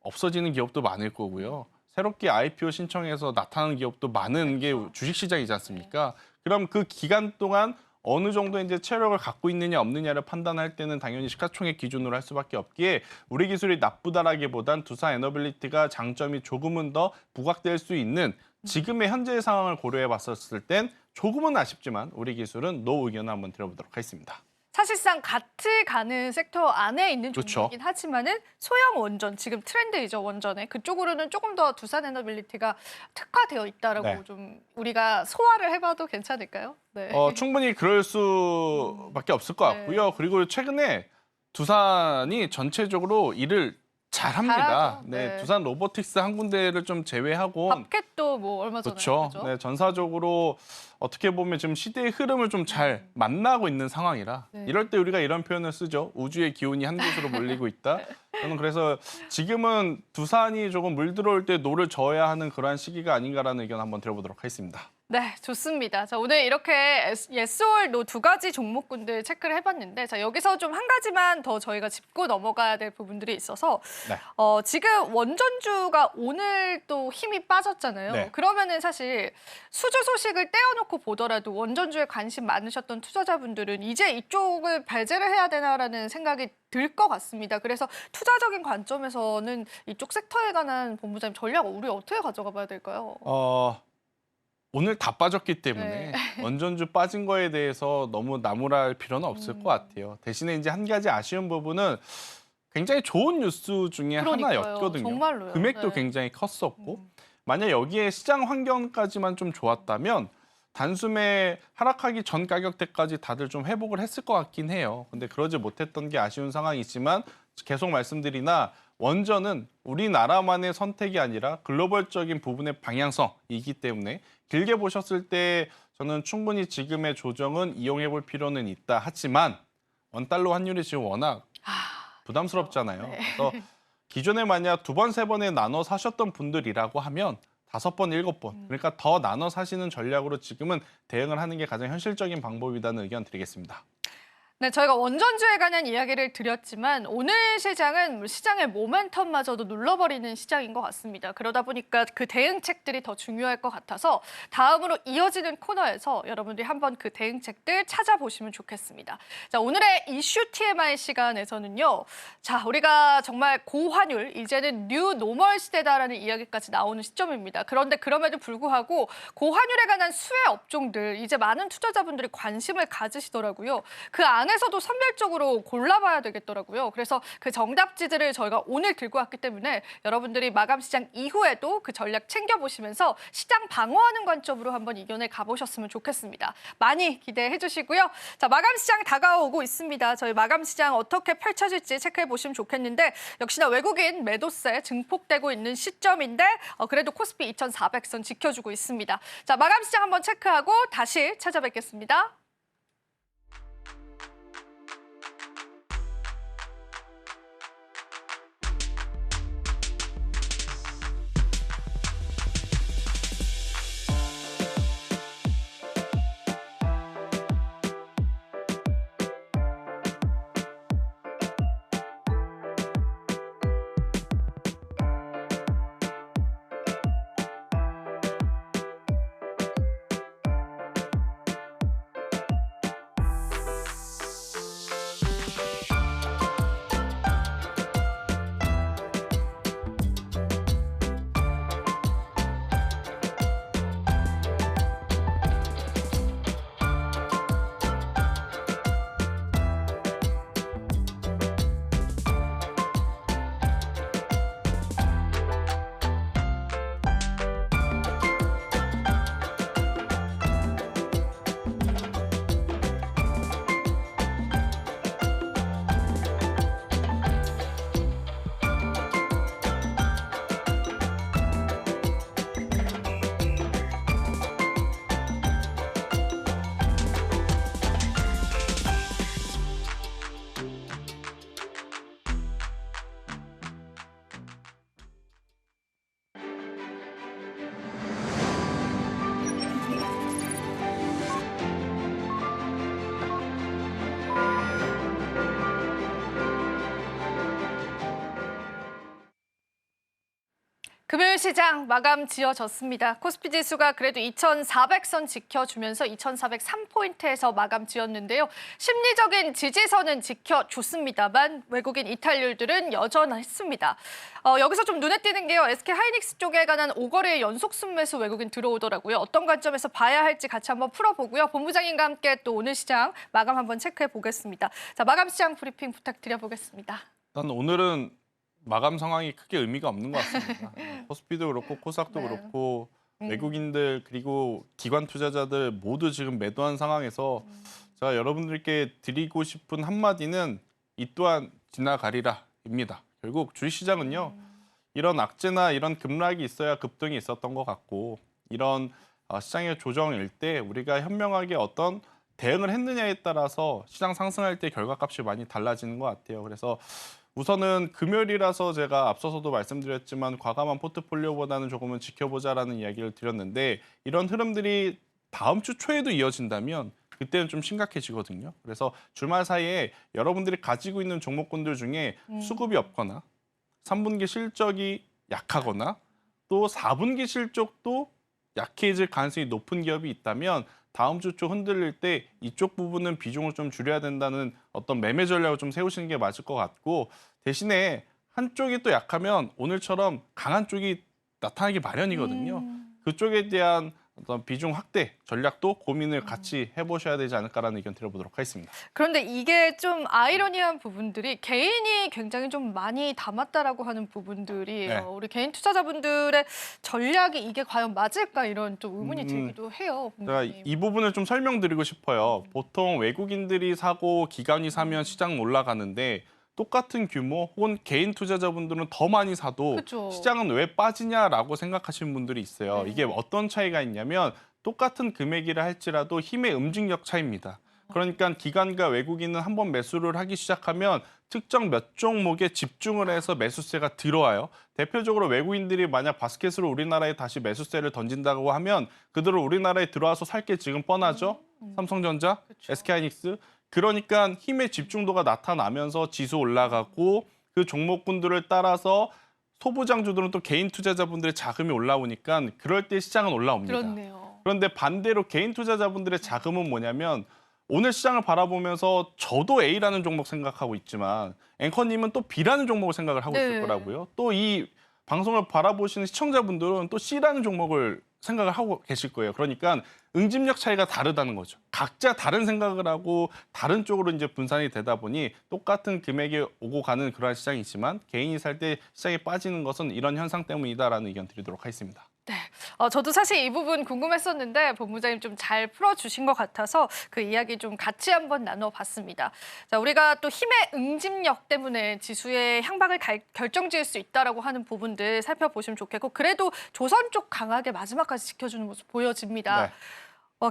없어지는 기업도 많을 거고요. 새롭게 IPO 신청해서 나타나는 기업도 많은 게 주식시장이지 않습니까? 그럼 그 기간 동안 어느 정도 이제 체력을 갖고 있느냐 없느냐를 판단할 때는 당연히 시가총액 기준으로 할 수밖에 없기에 우리 기술이 나쁘다라기보단 두산 에너빌리티가 장점이 조금은 더 부각될 수 있는 지금의 현재의 상황을 고려해 봤었을 땐 조금은 아쉽지만 우리 기술은 노 의견을 한번 드려보도록 하겠습니다. 사실상 같이 가는 섹터 안에 있는 그렇죠. 종목이긴 하지만은 소형 원전, 지금 트렌드이죠, 원전에. 그쪽으로는 조금 더 두산 에너빌리티가 특화되어 있다라고 네. 좀 우리가 소화를 해봐도 괜찮을까요? 네. 충분히 그럴 수밖에 없을 것 같고요. 그리고 최근에 두산이 전체적으로 일을 잘합니다. 잘하죠. 네, 네. 두산 로보틱스 한 군데를 좀 제외하고 밥캣도 뭐 얼마 전에 그렇죠. 그죠? 네, 전사적으로 어떻게 보면 지금 시대의 흐름을 좀 잘 만나고 있는 상황이라 네. 이럴 때 우리가 이런 표현을 쓰죠. 우주의 기운이 한 곳으로 몰리고 있다. 저는 그래서 지금은 두산이 조금 물 들어올 때 노를 저어야 하는 그러한 시기가 아닌가라는 의견 한번 드려보도록 하겠습니다. 네, 좋습니다. 자, 오늘 이렇게 예스올 노 두 가지 종목군들 체크를 해봤는데, 자, 여기서 좀 한 가지만 더 저희가 짚고 넘어가야 될 부분들이 있어서, 네. 지금 원전주가 오늘 또 힘이 빠졌잖아요. 네. 그러면은 사실 수주 소식을 떼어놓고 보더라도 원전주에 관심 많으셨던 투자자분들은 이제 이쪽을 배제를 해야 되나라는 생각이 들 것 같습니다. 그래서 투자적인 관점에서는 이쪽 섹터에 관한 본부장님 전략 우리 어떻게 가져가 봐야 될까요? 오늘 다 빠졌기 네. 때문에 원전주 빠진 거에 대해서 너무 나무랄 필요는 없을 것 같아요. 대신에 이제 한 가지 아쉬운 부분은 굉장히 좋은 뉴스 중에 그러니까요. 하나였거든요. 정말로요. 금액도 네. 굉장히 컸었고 만약 여기에 시장 환경까지만 좀 좋았다면 단숨에 하락하기 전 가격대까지 다들 좀 회복을 했을 것 같긴 해요. 근데 그러지 못했던 게 아쉬운 상황이지만 계속 말씀드리나 원전은 우리나라만의 선택이 아니라 글로벌적인 부분의 방향성이기 때문에 길게 보셨을 때 저는 충분히 지금의 조정은 이용해 볼 필요는 있다. 하지만 원달러 환율이 지금 워낙 부담스럽잖아요. 네. 그래서 기존에 만약 2번, 3번에 나눠 사셨던 분들이라고 하면 5번, 7번 그러니까 더 나눠 사시는 전략으로 지금은 대응을 하는 게 가장 현실적인 방법이라는 의견 드리겠습니다. 네, 저희가 원전주에 관한 이야기를 드렸지만 오늘 시장은 시장의 모멘텀마저도 눌러버리는 시장인 것 같습니다. 그러다 보니까 그 대응책들이 더 중요할 것 같아서 다음으로 이어지는 코너에서 여러분들이 한번 그 대응책들 찾아보시면 좋겠습니다. 자, 오늘의 이슈 TMI 시간에서는요. 자, 우리가 정말 고환율, 이제는 뉴 노멀 시대다라는 이야기까지 나오는 시점입니다. 그런데 그럼에도 불구하고 고환율에 관한 수혜 업종들 이제 많은 투자자분들이 관심을 가지시더라고요. 그 안에서도 선별적으로 골라봐야 되겠더라고요. 그래서 그 정답지들을 저희가 오늘 들고 왔기 때문에 여러분들이 마감 시장 이후에도 그 전략 챙겨보시면서 시장 방어하는 관점으로 한번 이견에 가보셨으면 좋겠습니다. 많이 기대해 주시고요. 자, 마감 시장 다가오고 있습니다. 저희 마감 시장 어떻게 펼쳐질지 체크해 보시면 좋겠는데 역시나 외국인 매도세 증폭되고 있는 시점인데 그래도 코스피 2,400선 지켜주고 있습니다. 자, 마감 시장 한번 체크하고 다시 찾아뵙겠습니다. 오늘 시장 마감 지어졌습니다. 코스피 지수가 그래도 2,400선 지켜주면서 2,403포인트에서 마감 지었는데요. 심리적인 지지선은 지켜줬습니다만 외국인 이탈률들은 여전했습니다. 여기서 좀 눈에 띄는 게요. SK 하이닉스 쪽에 관한 5거래의 연속 순매수 외국인 들어오더라고요. 어떤 관점에서 봐야 할지 같이 한번 풀어보고요. 본부장님과 함께 또 오늘 시장 마감 한번 체크해 보겠습니다. 자, 마감 시장 브리핑 부탁드려보겠습니다. 일단 오늘은 마감 상황이 크게 의미가 없는 것 같습니다. 코스피도 그렇고 코스닥도 네. 그렇고 외국인들 그리고 기관 투자자들 모두 지금 매도한 상황에서 제가 여러분들께 드리고 싶은 한마디는 이 또한 지나가리라입니다. 결국 주식시장은요. 이런 악재나 이런 급락이 있어야 급등이 있었던 것 같고 이런 시장의 조정일 때 우리가 현명하게 어떤 대응을 했느냐에 따라서 시장 상승할 때 결과값이 많이 달라지는 것 같아요. 그래서 우선은 금요일이라서 제가 앞서서도 말씀드렸지만 과감한 포트폴리오보다는 조금은 지켜보자라는 이야기를 드렸는데 이런 흐름들이 다음 주 초에도 이어진다면 그때는 좀 심각해지거든요. 그래서 주말 사이에 여러분들이 가지고 있는 종목군들 중에 수급이 없거나 3분기 실적이 약하거나 또 4분기 실적도 약해질 가능성이 높은 기업이 있다면 다음 주 초 흔들릴 때 이쪽 부분은 비중을 좀 줄여야 된다는 어떤 매매 전략을 좀 세우시는 게 맞을 것 같고 대신에 한쪽이 또 약하면 오늘처럼 강한 쪽이 나타나기 마련이거든요. 그쪽에 대한 어떤 비중 확대 전략도 고민을 같이 해보셔야 되지 않을까라는 의견 드려보도록 하겠습니다. 그런데 이게 좀 아이러니한 부분들이 개인이 굉장히 좀 많이 담았다라고 하는 부분들이 네. 우리 개인 투자자분들의 전략이 이게 과연 맞을까 이런 좀 의문이 들기도 해요. 제가 본부장님. 이 부분을 좀 설명드리고 싶어요. 보통 외국인들이 사고 기관이 사면 시장 올라가는데 똑같은 규모 혹은 개인 투자자분들은 더 많이 사도 그쵸. 시장은 왜 빠지냐라고 생각하시는 분들이 있어요. 네. 이게 어떤 차이가 있냐면 똑같은 금액이라 할지라도 힘의 움직력 차이입니다. 그러니까 기관과 외국인은 한번 매수를 하기 시작하면 특정 몇 종목에 집중을 해서 매수세가 들어와요. 대표적으로 외국인들이 만약 바스켓으로 우리나라에 다시 매수세를 던진다고 하면 그들은 우리나라에 들어와서 살 게 지금 뻔하죠. 삼성전자, 그쵸. SK하이닉스. 그러니까 힘의 집중도가 나타나면서 지수 올라가고 그 종목군들을 따라서 소부장주들은 또 개인 투자자분들의 자금이 올라오니까 그럴 때 시장은 올라옵니다. 그렇네요. 그런데 반대로 개인 투자자분들의 자금은 뭐냐면 오늘 시장을 바라보면서 저도 A라는 종목 생각하고 있지만 앵커님은 또 B라는 종목을 생각을 하고 있을 네. 거라고요. 또 이 방송을 바라보시는 시청자분들은 또 C라는 종목을 생각을 하고 계실 거예요. 그러니까 응집력 차이가 다르다는 거죠. 각자 다른 생각을 하고 다른 쪽으로 이제 분산이 되다 보니 똑같은 금액이 오고 가는 그러한 시장이지만 개인이 살 때 시장에 빠지는 것은 이런 현상 때문이다라는 의견 드리도록 하겠습니다. 네, 저도 사실 이 부분 궁금했었는데 본부장님 좀 잘 풀어주신 것 같아서 그 이야기 좀 같이 한번 나눠봤습니다. 자, 우리가 또 힘의 응집력 때문에 지수의 향방을 결정지을 수 있다라고 하는 부분들 살펴보시면 좋겠고 그래도 조선 쪽 강하게 마지막까지 지켜주는 모습 보여집니다. 네.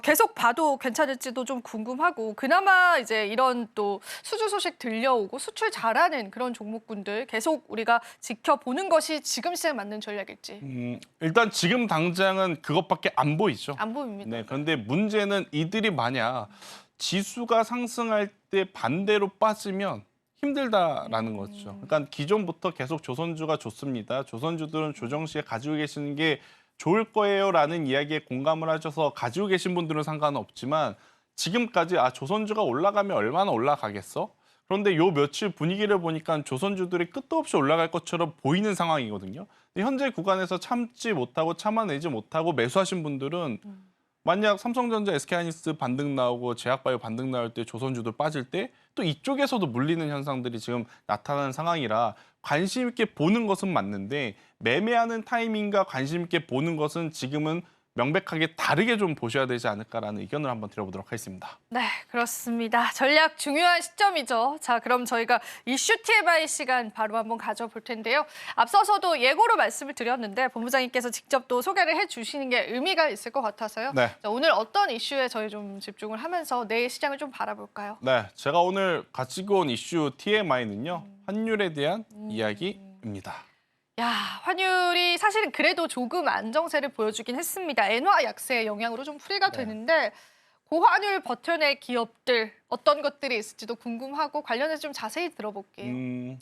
계속 봐도 괜찮을지도 좀 궁금하고 그나마 이제 이런 또 수주 소식 들려오고 수출 잘하는 그런 종목군들 계속 우리가 지켜보는 것이 지금 시장에 맞는 전략일지 일단 지금 당장은 그것밖에 안 보이죠. 안 보입니다. 네, 그런데 문제는 이들이 만약 지수가 상승할 때 반대로 빠지면 힘들다라는 거죠. 그러니까 기존부터 계속 조선주가 좋습니다. 조선주들은 조정 시에 가지고 계시는 게 좋을 거예요라는 이야기에 공감을 하셔서 가지고 계신 분들은 상관없지만 지금까지 조선주가 올라가면 얼마나 올라가겠어? 그런데 요 며칠 분위기를 보니까 조선주들이 끝도 없이 올라갈 것처럼 보이는 상황이거든요. 근데 현재 구간에서 참지 못하고 참아내지 못하고 매수하신 분들은 만약 삼성전자, SK하이닉스 반등 나오고 제약바이오 반등 나올 때 조선주들 빠질 때 또 이쪽에서도 물리는 현상들이 지금 나타나는 상황이라 관심 있게 보는 것은 맞는데 매매하는 타이밍과 관심 있게 보는 것은 지금은 명백하게 다르게 좀 보셔야 되지 않을까라는 의견을 한번 드려보도록 하겠습니다. 네, 그렇습니다. 전략 중요한 시점이죠. 자, 그럼 저희가 이슈 TMI 시간 바로 한번 가져볼 텐데요. 앞서서도 예고로 말씀을 드렸는데 본부장님께서 직접 또 소개를 해주시는 게 의미가 있을 것 같아서요. 네. 자, 오늘 어떤 이슈에 저희 좀 집중을 하면서 내일 시장을 좀 바라볼까요? 네, 제가 오늘 가지고 온 이슈 TMI는요. 환율에 대한 이야기입니다. 야, 환율이 사실은 그래도 조금 안정세를 보여주긴 했습니다. 엔화 약세의 영향으로 좀 풀이가 되는데 고환율 버텨낼 기업들 어떤 것들이 있을지도 궁금하고 관련해서 좀 자세히 들어볼게요.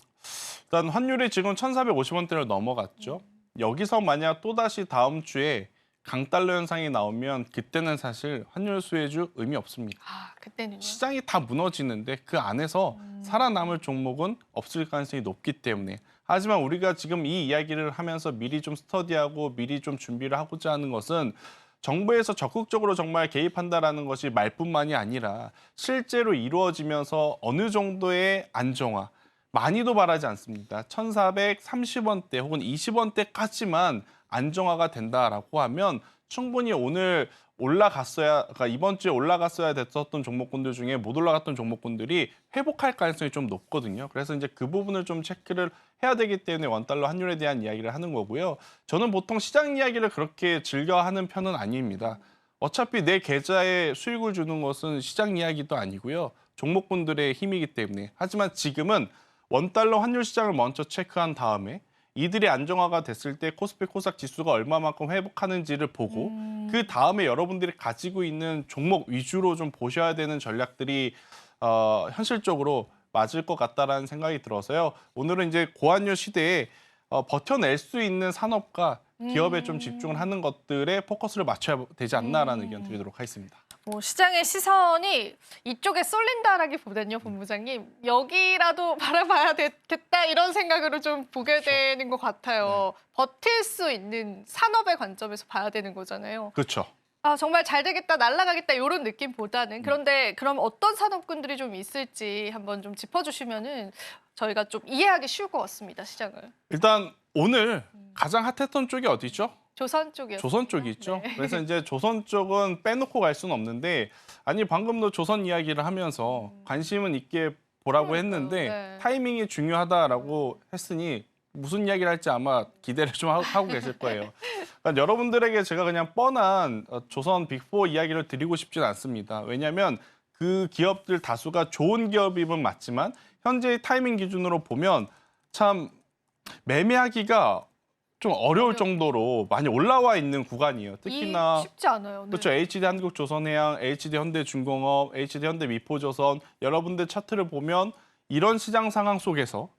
일단 환율이 지금 1,450원대를 넘어갔죠. 여기서 만약 또다시 다음 주에 강달러 현상이 나오면 그때는 사실 환율 수혜주 의미 없습니다. 아, 그때는요? 시장이 다 무너지는데 그 안에서 살아남을 종목은 없을 가능성이 높기 때문에. 하지만 우리가 지금 이 이야기를 하면서 미리 좀 스터디하고 미리 좀 준비를 하고자 하는 것은 정부에서 적극적으로 정말 개입한다라는 것이 말뿐만이 아니라 실제로 이루어지면서 어느 정도의 안정화, 많이도 바라지 않습니다. 1,430원대 혹은 20원대까지만 안정화가 된다라고 하면 충분히 오늘 올라갔어야, 그러니까 이번 주에 올라갔어야 됐었던 종목군들 중에 못 올라갔던 종목군들이 회복할 가능성이 좀 높거든요. 그래서 이제 그 부분을 좀 체크를 해야 되기 때문에 원달러 환율에 대한 이야기를 하는 거고요. 저는 보통 시장 이야기를 그렇게 즐겨 하는 편은 아닙니다. 어차피 내 계좌에 수익을 주는 것은 시장 이야기도 아니고요. 종목군들의 힘이기 때문에. 하지만 지금은 원달러 환율 시장을 먼저 체크한 다음에 이들이 안정화가 됐을 때 코스피 코스닥 지수가 얼마만큼 회복하는지를 보고 그 다음에 여러분들이 가지고 있는 종목 위주로 좀 보셔야 되는 전략들이 현실적으로 맞을 것 같다라는 생각이 들어서요. 오늘은 이제 고환율 시대에 버텨낼 수 있는 산업과 기업에 좀 집중을 하는 것들에 포커스를 맞춰야 되지 않나라는 의견 드리도록 하겠습니다. 뭐 시장의 시선이 이쪽에 쏠린다라기보다는요, 본부장님. 여기라도 바라봐야 되겠다 이런 생각으로 좀 보게 되는 것 같아요. 버틸 수 있는 산업의 관점에서 봐야 되는 거잖아요. 그렇죠. 아, 정말 잘 되겠다, 날아가겠다 이런 느낌보다는 그런데 그럼 어떤 산업군들이 좀 있을지 한번 좀 짚어주시면은 저희가 좀 이해하기 쉬울 것 같습니다, 시장을. 일단 오늘 가장 핫했던 쪽이 어디죠? 조선 쪽이요. 조선 쪽이 있죠. 네. 그래서 이제 조선 쪽은 빼놓고 갈 수는 없는데 아니 방금도 조선 이야기를 하면서 관심은 있게 보라고 그러니까요. 했는데 네. 타이밍이 중요하다라고 했으니 무슨 이야기를 할지 아마 기대를 좀 하고 계실 거예요. 그러니까 여러분들에게 제가 그냥 뻔한 조선 빅4 이야기를 드리고 싶진 않습니다. 왜냐하면 그 기업들 다수가 좋은 기업임은 맞지만 현재의 타이밍 기준으로 보면 참 매매하기가 좀 어려울 정도로 많이 올라와 있는 구간이에요. 특히나 쉽지 않아요. 네. 그렇죠. HD 한국조선해양, HD 현대중공업, HD 현대미포조선 여러분들 차트를 보면 이런 시장 상황 속에서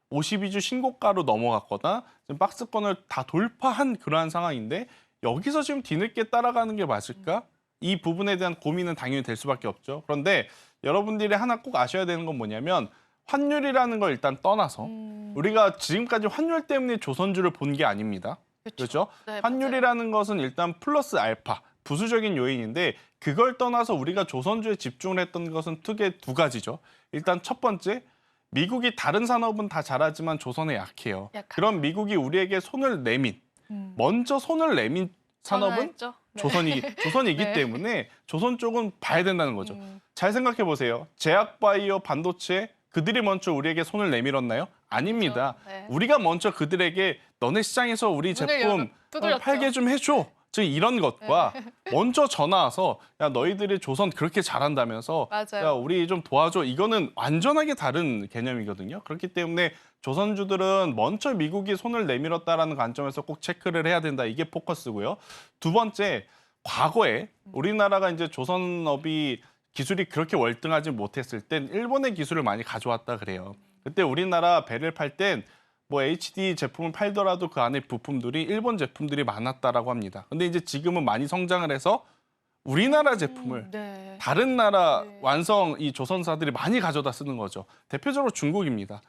52주 신고가로 넘어갔거나 지금 박스권을 다 돌파한 그러한 상황인데 여기서 지금 뒤늦게 따라가는 게 맞을까? 이 부분에 대한 고민은 당연히 될 수밖에 없죠. 그런데 여러분들이 하나 꼭 아셔야 되는 건 뭐냐면 환율이라는 걸 일단 떠나서 우리가 지금까지 환율 때문에 조선주를 본 게 아닙니다. 그렇죠? 네, 환율이라는 것은 일단 플러스 알파, 부수적인 요인인데 그걸 떠나서 우리가 조선주에 집중을 했던 것은 크게 두 가지죠. 일단 첫 번째, 미국이 다른 산업은 다 잘하지만 조선에 약해요. 그럼 미국이 우리에게 손을 내민, 먼저 손을 내민 산업은 전화했죠? 네. 조선이기 네. 때문에 조선 쪽은 봐야 된다는 거죠. 잘 생각해 보세요. 제약바이오, 반도체 그들이 먼저 우리에게 손을 내밀었나요? 아닙니다. 그렇죠. 네. 우리가 먼저 그들에게 너네 시장에서 우리 제품 두드렸죠. 팔게 좀 해줘. 즉 이런 것과 먼저 전화 와서 야 너희들이 조선 그렇게 잘한다면서 맞아요. 야 우리 좀 도와줘. 이거는 완전하게 다른 개념이거든요. 그렇기 때문에 조선주들은 먼저 미국이 손을 내밀었다라는 관점에서 꼭 체크를 해야 된다. 이게 포커스고요. 두 번째, 과거에 우리나라가 이제 조선업이 기술이 그렇게 월등하지 못했을 땐 일본의 기술을 많이 가져왔다 그래요. 그때 우리나라 배를 팔 땐 뭐 HD 제품을 팔더라도 그 안에 부품들이 일본 제품들이 많았다라고 합니다. 근데 이제 지금은 많이 성장을 해서 우리나라 제품을 네. 다른 나라 완성 이 조선사들이 많이 가져다 쓰는 거죠. 대표적으로 중국입니다.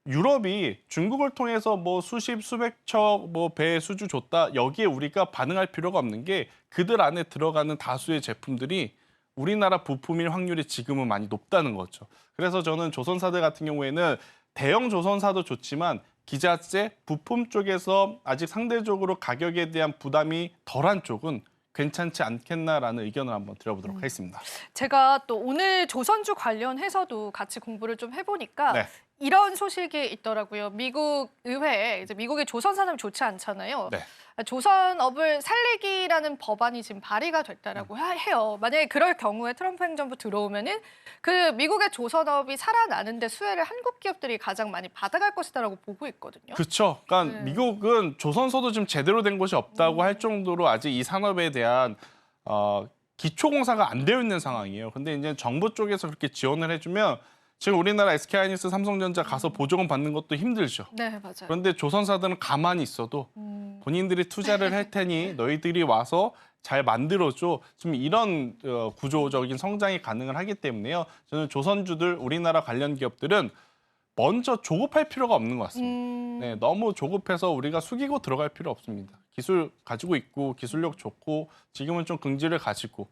유럽이 중국을 통해서 뭐 수십 수백 척 뭐 배 수주 줬다. 여기에 우리가 반응할 필요가 없는 게 그들 안에 들어가는 다수의 제품들이 우리나라 부품일 확률이 지금은 많이 높다는 거죠. 그래서 저는 조선사들 같은 경우에는 대형 조선사도 좋지만 기자재, 부품 쪽에서 아직 상대적으로 가격에 대한 부담이 덜한 쪽은 괜찮지 않겠나라는 의견을 한번 드려보도록 하겠습니다. 제가 또 오늘 조선주 관련해서도 같이 공부를 좀 해보니까 네. 이런 소식이 있더라고요. 미국 의회에 이제 미국의 조선 산업이 좋지 않잖아요. 네. 조선업을 살리기라는 법안이 지금 발의가 됐다라고 해요. 만약에 그럴 경우에 트럼프 행정부 들어오면은 그 미국의 조선업이 살아나는데 수혜를 한국 기업들이 가장 많이 받아갈 것이다라고 보고 있거든요. 그렇죠. 그러니까 네. 미국은 조선소도 지금 제대로 된 곳이 없다고 할 정도로 아직 이 산업에 대한 기초 공사가 안 되어 있는 상황이에요. 근데 이제 정부 쪽에서 그렇게 지원을 해주면 지금 우리나라 SK하이닉스, 삼성전자 가서 보조금 받는 것도 힘들죠. 네, 맞아요. 그런데 조선사들은 가만히 있어도 본인들이 투자를 할 테니 너희들이 와서 잘 만들어줘. 지금 이런 구조적인 성장이 가능을 하기 때문에요. 저는 조선주들, 우리나라 관련 기업들은 먼저 조급할 필요가 없는 것 같습니다. 네, 너무 조급해서 우리가 숙이고 들어갈 필요 없습니다. 기술 가지고 있고 기술력 좋고 지금은 좀 긍지를 가지고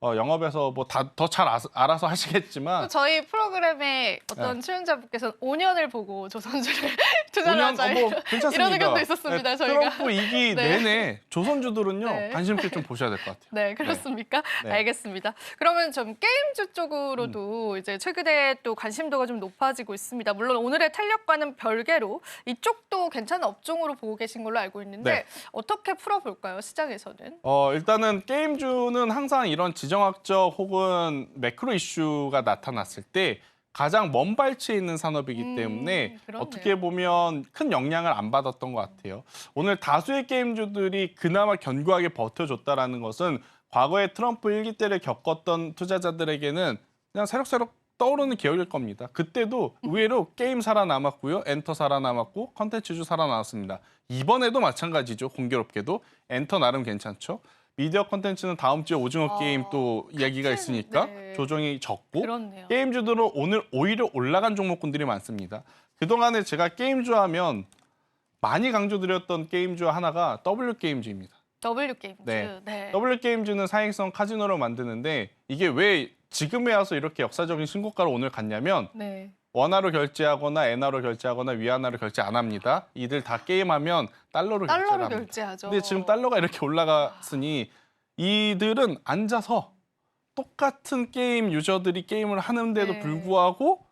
영업에서 뭐 다 더 잘 알아서 하시겠지만 또 저희 프로그램에 어떤 출연자분께서 5년을 보고 조선주를 투자를 하자 뭐 괜찮습니다. 이런 의견도 있었습니다. 네, 저희가. 트럼프 2기 네. 내내 조선주들은요 네. 관심 있게 좀 보셔야 될 것 같아요. 네, 그렇습니까? 네. 알겠습니다. 그러면 좀 게임주 쪽으로도 이제 최근에 또 관심도가 좀 높아지고 있습니다. 물론 오늘의 탄력과는 별개로 이쪽도 괜찮은 업종으로 보고 계신 걸로 알고 있는데 네. 어떻게 풀어볼까요, 시장에서는? 일단은 게임주는 항상 이런 지정학적 혹은 매크로 이슈가 나타났을 때 가장 먼 발치에 있는 산업이기 때문에 그렇네요. 어떻게 보면 큰 영향을 안 받았던 것 같아요. 오늘 다수의 게임주들이 그나마 견고하게 버텨줬다라는 것은 과거에 트럼프 1기 때를 겪었던 투자자들에게는 그냥 새록새록 떠오르는 기억일 겁니다. 그때도 의외로 게임 살아남았고요. 엔터 살아남았고 컨텐츠주 살아남았습니다. 이번에도 마찬가지죠. 공교롭게도 엔터 나름 괜찮죠. 미디어 콘텐츠는 다음 주에 오징어 게임 또 이야기가 있으니까 네. 조정이 적고 그렇네요. 게임주들은 오늘 오히려 올라간 종목군들이 많습니다. 그동안에 제가 게임주 하면 많이 강조드렸던 게임주 하나가 W게임즈입니다. W게임즈. 네. 네. W게임즈는 사행성 카지노를 만드는데 이게 왜 지금에 와서 이렇게 역사적인 신고가를 오늘 갔냐면 네. 원화로 결제하거나 엔화로 결제하거나 위안화로 결제 안 합니다. 이들 다 게임하면 달러로 결제를 달러로 합니다. 결제하죠. 근데 지금 달러가 이렇게 올라갔으니 이들은 앉아서 똑같은 게임 유저들이 게임을 하는데도 네. 불구하고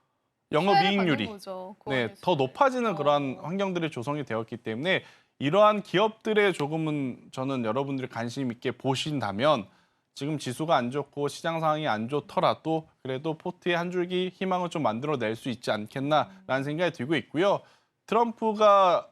영업이익률이 받는 거죠, 네, 고안에서. 더 높아지는 그러한 환경들이 조성이 되었기 때문에 이러한 기업들에 조금은 저는 여러분들이 관심 있게 보신다면 지금 지수가 안 좋고 시장 상황이 안 좋더라도 그래도 포트의 한 줄기 희망을 좀 만들어낼 수 있지 않겠나라는 생각이 들고 있고요. 트럼프가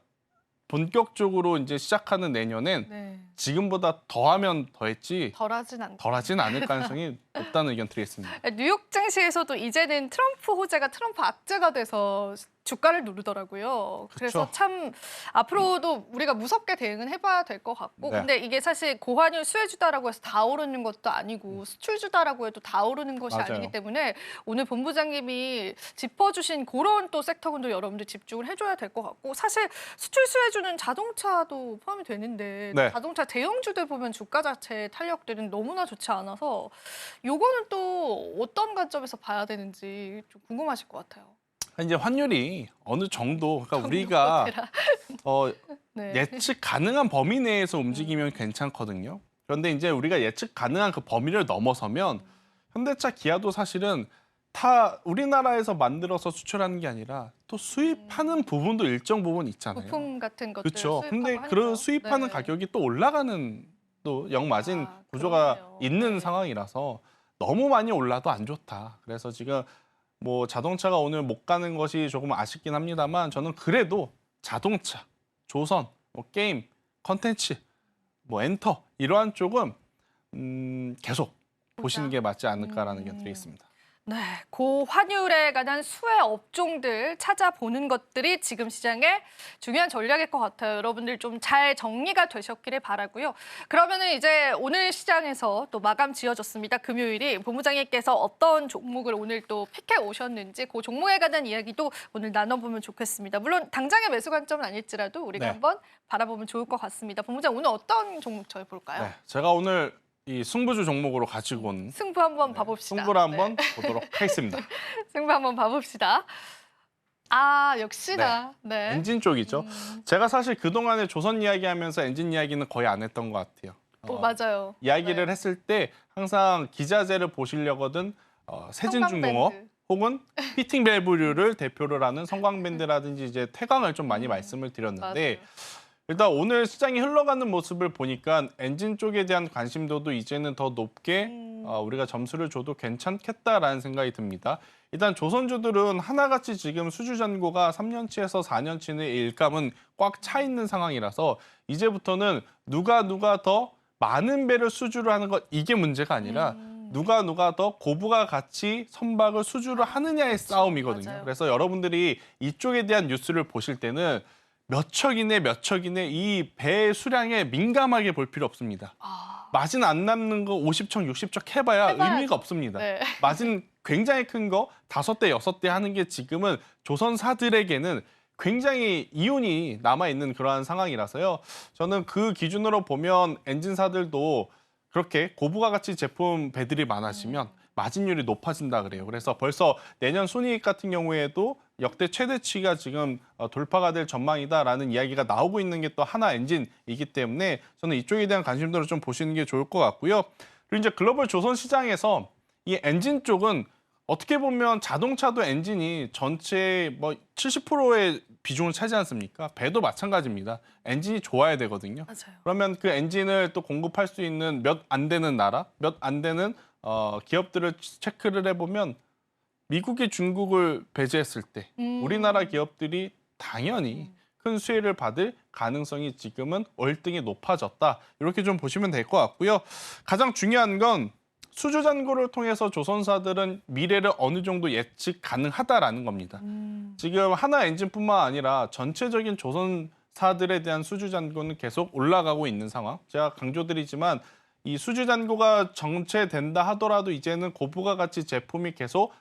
본격적으로 이제 시작하는 내년엔 네. 지금보다 더하면 더했지 덜하진 않다. 덜하진 않을 가능성이 높다는 의견 드리겠습니다. 뉴욕 증시에서도 이제는 트럼프 호재가 트럼프 악재가 돼서 주가를 누르더라고요. 그래서 그쵸. 참 앞으로도 우리가 무섭게 대응은 해봐야 될 것 같고 네. 근데 이게 사실 고환율 수혜주다라고 해서 다 오르는 것도 아니고 수출주다라고 해도 다 오르는 것이 맞아요. 아니기 때문에 오늘 본부장님이 짚어주신 그런 또 섹터군도 여러분들 집중을 해줘야 될 것 같고 사실 수출 수혜주는 자동차도 포함이 되는데 네. 자동차 대형주들 보면 주가 자체 탄력들은 너무나 좋지 않아서 요거는 또 어떤 관점에서 봐야 되는지 좀 궁금하실 것 같아요. 이제 환율이 어느 정도 그러니까 우리가 네. 예측 가능한 범위 내에서 움직이면 괜찮거든요. 그런데 이제 우리가 예측 가능한 그 범위를 넘어서면 현대차, 기아도 사실은 다 우리나라에서 만들어서 수출하는 게 아니라 또 수입하는 부분도 일정 부분 있잖아요. 부품 같은 것들 그렇죠. 수입하고 근데 하니까. 그런 수입하는 네. 가격이 또 올라가는 또 역마진 아, 구조가 그러네요. 있는 네. 상황이라서 너무 많이 올라도 안 좋다. 그래서 지금 뭐 자동차가 오늘 못 가는 것이 조금 아쉽긴 합니다만 저는 그래도 자동차, 조선, 뭐 게임, 컨텐츠, 뭐 엔터 이러한 쪽은 계속 보시는 게 맞지 않을까라는 의견 드리겠습니다. 네, 고환율에 관한 수혜 업종들 찾아보는 것들이 지금 시장의 중요한 전략일 것 같아요. 여러분들 좀 잘 정리가 되셨기를 바라고요. 그러면은 이제 오늘 시장에서 또 마감 지어졌습니다. 금요일이 본부장님께서 어떤 종목을 오늘 또 픽해 오셨는지 그 종목에 관한 이야기도 오늘 나눠보면 좋겠습니다. 물론 당장의 매수 관점은 아닐지라도 우리가 네. 한번 바라보면 좋을 것 같습니다. 본부장 오늘 어떤 종목 저희 볼까요? 네, 제가 오늘 이 승부주 종목으로 가지고 온 승부 한번 봐봅시다. 승부를 네. 한번 보도록 하겠습니다. 승부 한번 봐봅시다. 아, 역시나. 네. 엔진 쪽이죠. 제가 사실 그동안에 조선 이야기하면서 엔진 이야기는 거의 안 했던 것 같아요. 맞아요. 이야기를 네. 했을 때 항상 기자재를 보시려거든 세진중공업 성광밴드. 혹은 피팅 밸브류를 대표를 하는 성광밴드라든지 이제 태광을 좀 많이 말씀을 드렸는데 맞아요. 일단 오늘 시장이 흘러가는 모습을 보니까 엔진 쪽에 대한 관심도도 이제는 더 높게 우리가 점수를 줘도 괜찮겠다라는 생각이 듭니다. 일단 조선주들은 하나같이 지금 수주잔고가 3년치에서 4년치의 일감은 꽉 차 있는 상황이라서 이제부터는 누가 더 많은 배를 수주를 하는 것 이게 문제가 아니라 누가 더 고부가 같이 선박을 수주를 하느냐의 싸움이거든요. 맞아요. 그래서 여러분들이 이쪽에 대한 뉴스를 보실 때는 몇 척이네 이 배의 수량에 민감하게 볼 필요 없습니다. 마진 안 남는 거 50척, 60척 해봐야 의미가 없습니다. 네. 마진 굉장히 큰 거 5대, 6대 하는 게 지금은 조선사들에게는 굉장히 이윤이 남아있는 그러한 상황이라서요. 저는 그 기준으로 보면 엔진사들도 그렇게 고부가 가치 제품 배들이 많아지면 마진율이 높아진다 그래요. 그래서 벌써 내년 순이익 같은 경우에도 역대 최대치가 지금 돌파가 될 전망이다라는 이야기가 나오고 있는 게 또 하나 엔진이기 때문에 저는 이쪽에 대한 관심도를 좀 보시는 게 좋을 것 같고요. 그리고 이제 글로벌 조선 시장에서 이 엔진 쪽은 어떻게 보면 자동차도 엔진이 전체 뭐 70%의 비중을 차지 않습니까? 배도 마찬가지입니다. 엔진이 좋아야 되거든요. 맞아요. 그러면 그 엔진을 또 공급할 수 있는 몇 안 되는 나라, 몇 안 되는 기업들을 체크를 해보면 미국이 중국을 배제했을 때 우리나라 기업들이 당연히 큰 수혜를 받을 가능성이 지금은 월등히 높아졌다. 이렇게 좀 보시면 될 것 같고요. 가장 중요한 건 수주 잔고를 통해서 조선사들은 미래를 어느 정도 예측 가능하다라는 겁니다. 지금 하나 엔진뿐만 아니라 전체적인 조선사들에 대한 수주 잔고는 계속 올라가고 있는 상황. 제가 강조드리지만 이 수주 잔고가 정체된다 하더라도 이제는 고부가 가치 제품이 계속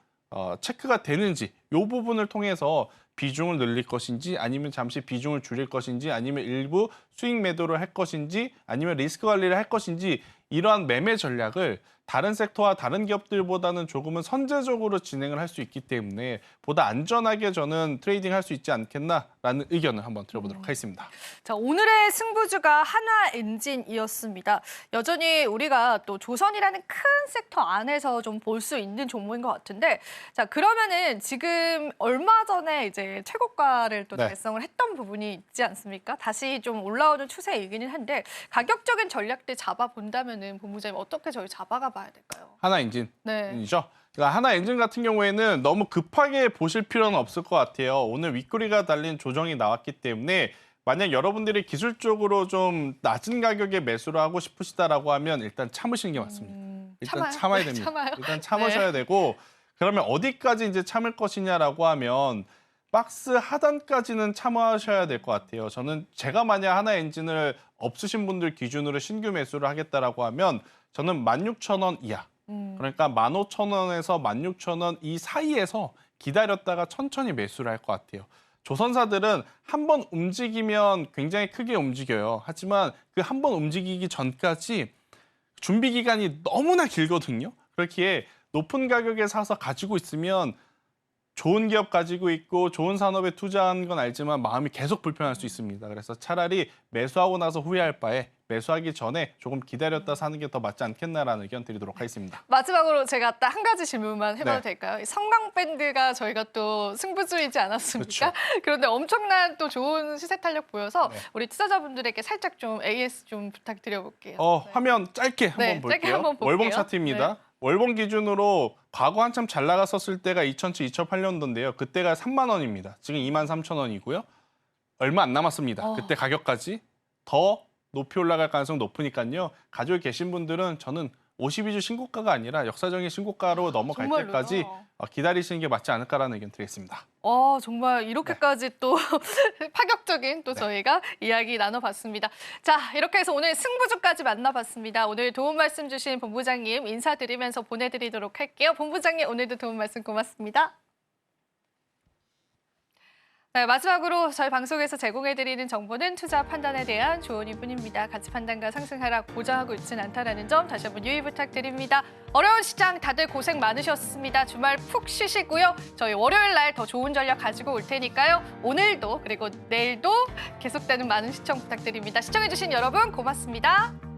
체크가 되는지 이 부분을 통해서 비중을 늘릴 것인지 아니면 잠시 비중을 줄일 것인지 아니면 일부 수익 매도를 할 것인지 아니면 리스크 관리를 할 것인지 이러한 매매 전략을 다른 섹터와 다른 기업들보다는 조금은 선제적으로 진행을 할 수 있기 때문에 보다 안전하게 저는 트레이딩 할 수 있지 않겠나라는 의견을 한번 드려보도록 하겠습니다. 자, 오늘의 승부주가 하나 엔진이었습니다. 여전히 우리가 또 조선이라는 큰 섹터 안에서 좀 볼 수 있는 종목인 것 같은데, 자, 그러면은 지금 얼마 전에 이제 최고가를 또 네. 달성을 했던 부분이 있지 않습니까? 다시 좀 올라오는 추세이기는 한데 가격적인 전략들 잡아본다면은 본부장님 어떻게 저희 잡아가 봐야 될까요? 하나 엔진이죠. 네. 그러니까 하나 엔진 같은 경우에는 너무 급하게 보실 필요는 없을 것 같아요. 오늘 윗꼬리가 달린 조정이 나왔기 때문에 만약 여러분들이 기술적으로 좀 낮은 가격에 매수를 하고 싶으시다라고 하면 일단 참으시는 게 맞습니다. 일단 참아야 됩니다. 참아요? 일단 참으셔야 되고 그러면 어디까지 이제 참을 것이냐라고 하면 박스 하단까지는 참아셔야 될 것 같아요. 저는 제가 만약 하나 엔진을 없으신 분들 기준으로 신규 매수를 하겠다라고 하면 저는 16,000원 이하. 그러니까 15,000원에서 16,000원 이 사이에서 기다렸다가 천천히 매수를 할 것 같아요. 조선사들은 한 번 움직이면 굉장히 크게 움직여요. 하지만 그 한 번 움직이기 전까지 준비 기간이 너무나 길거든요. 그렇기에 높은 가격에 사서 가지고 있으면 좋은 기업 가지고 있고 좋은 산업에 투자한 건 알지만 마음이 계속 불편할 수 있습니다. 그래서 차라리 매수하고 나서 후회할 바에 매수하기 전에 조금 기다렸다 사는 게 더 맞지 않겠나라는 의견 드리도록 하겠습니다. 마지막으로 제가 딱 한 가지 질문만 해봐도 네. 될까요? 이 성광밴드가 저희가 또 승부주이지 않았습니까? 그런데 엄청난 또 좋은 시세 탄력 보여서 네. 우리 투자자분들에게 살짝 좀 AS 좀 부탁드려볼게요. 화면 짧게 한번 네, 볼게요. 짧게 한번 볼게요. 월봉 차트입니다. 네. 월봉 기준으로 과거 한참 잘 나갔었을 때가 2007, 2008년도인데요. 그때가 3만 원입니다. 지금 23,000원이고요. 얼마 안 남았습니다. 그때 가격까지 더 높이 올라갈 가능성 높으니까요. 가지고 계신 분들은 저는 52주 신고가가 아니라 역사적인 신고가로 넘어갈 정말로요? 때까지 기다리시는 게 맞지 않을까라는 의견 드리겠습니다. 정말 이렇게까지 또 파격적인 또 저희가 이야기 나눠봤습니다. 자, 이렇게 해서 오늘 승부주까지 만나봤습니다. 오늘 도움 말씀 주신 본부장님 인사드리면서 보내드리도록 할게요. 본부장님 오늘도 도움 말씀 고맙습니다. 네, 마지막으로 저희 방송에서 제공해드리는 정보는 투자 판단에 대한 조언일 뿐입니다. 가치 판단과 상승 하락 보장하고 있지는 않다는 점 다시 한번 유의 부탁드립니다. 어려운 시장 다들 고생 많으셨습니다. 주말 푹 쉬시고요. 저희 월요일 날 더 좋은 전략 가지고 올 테니까요. 오늘도 그리고 내일도 계속되는 많은 시청 부탁드립니다. 시청해주신 여러분 고맙습니다.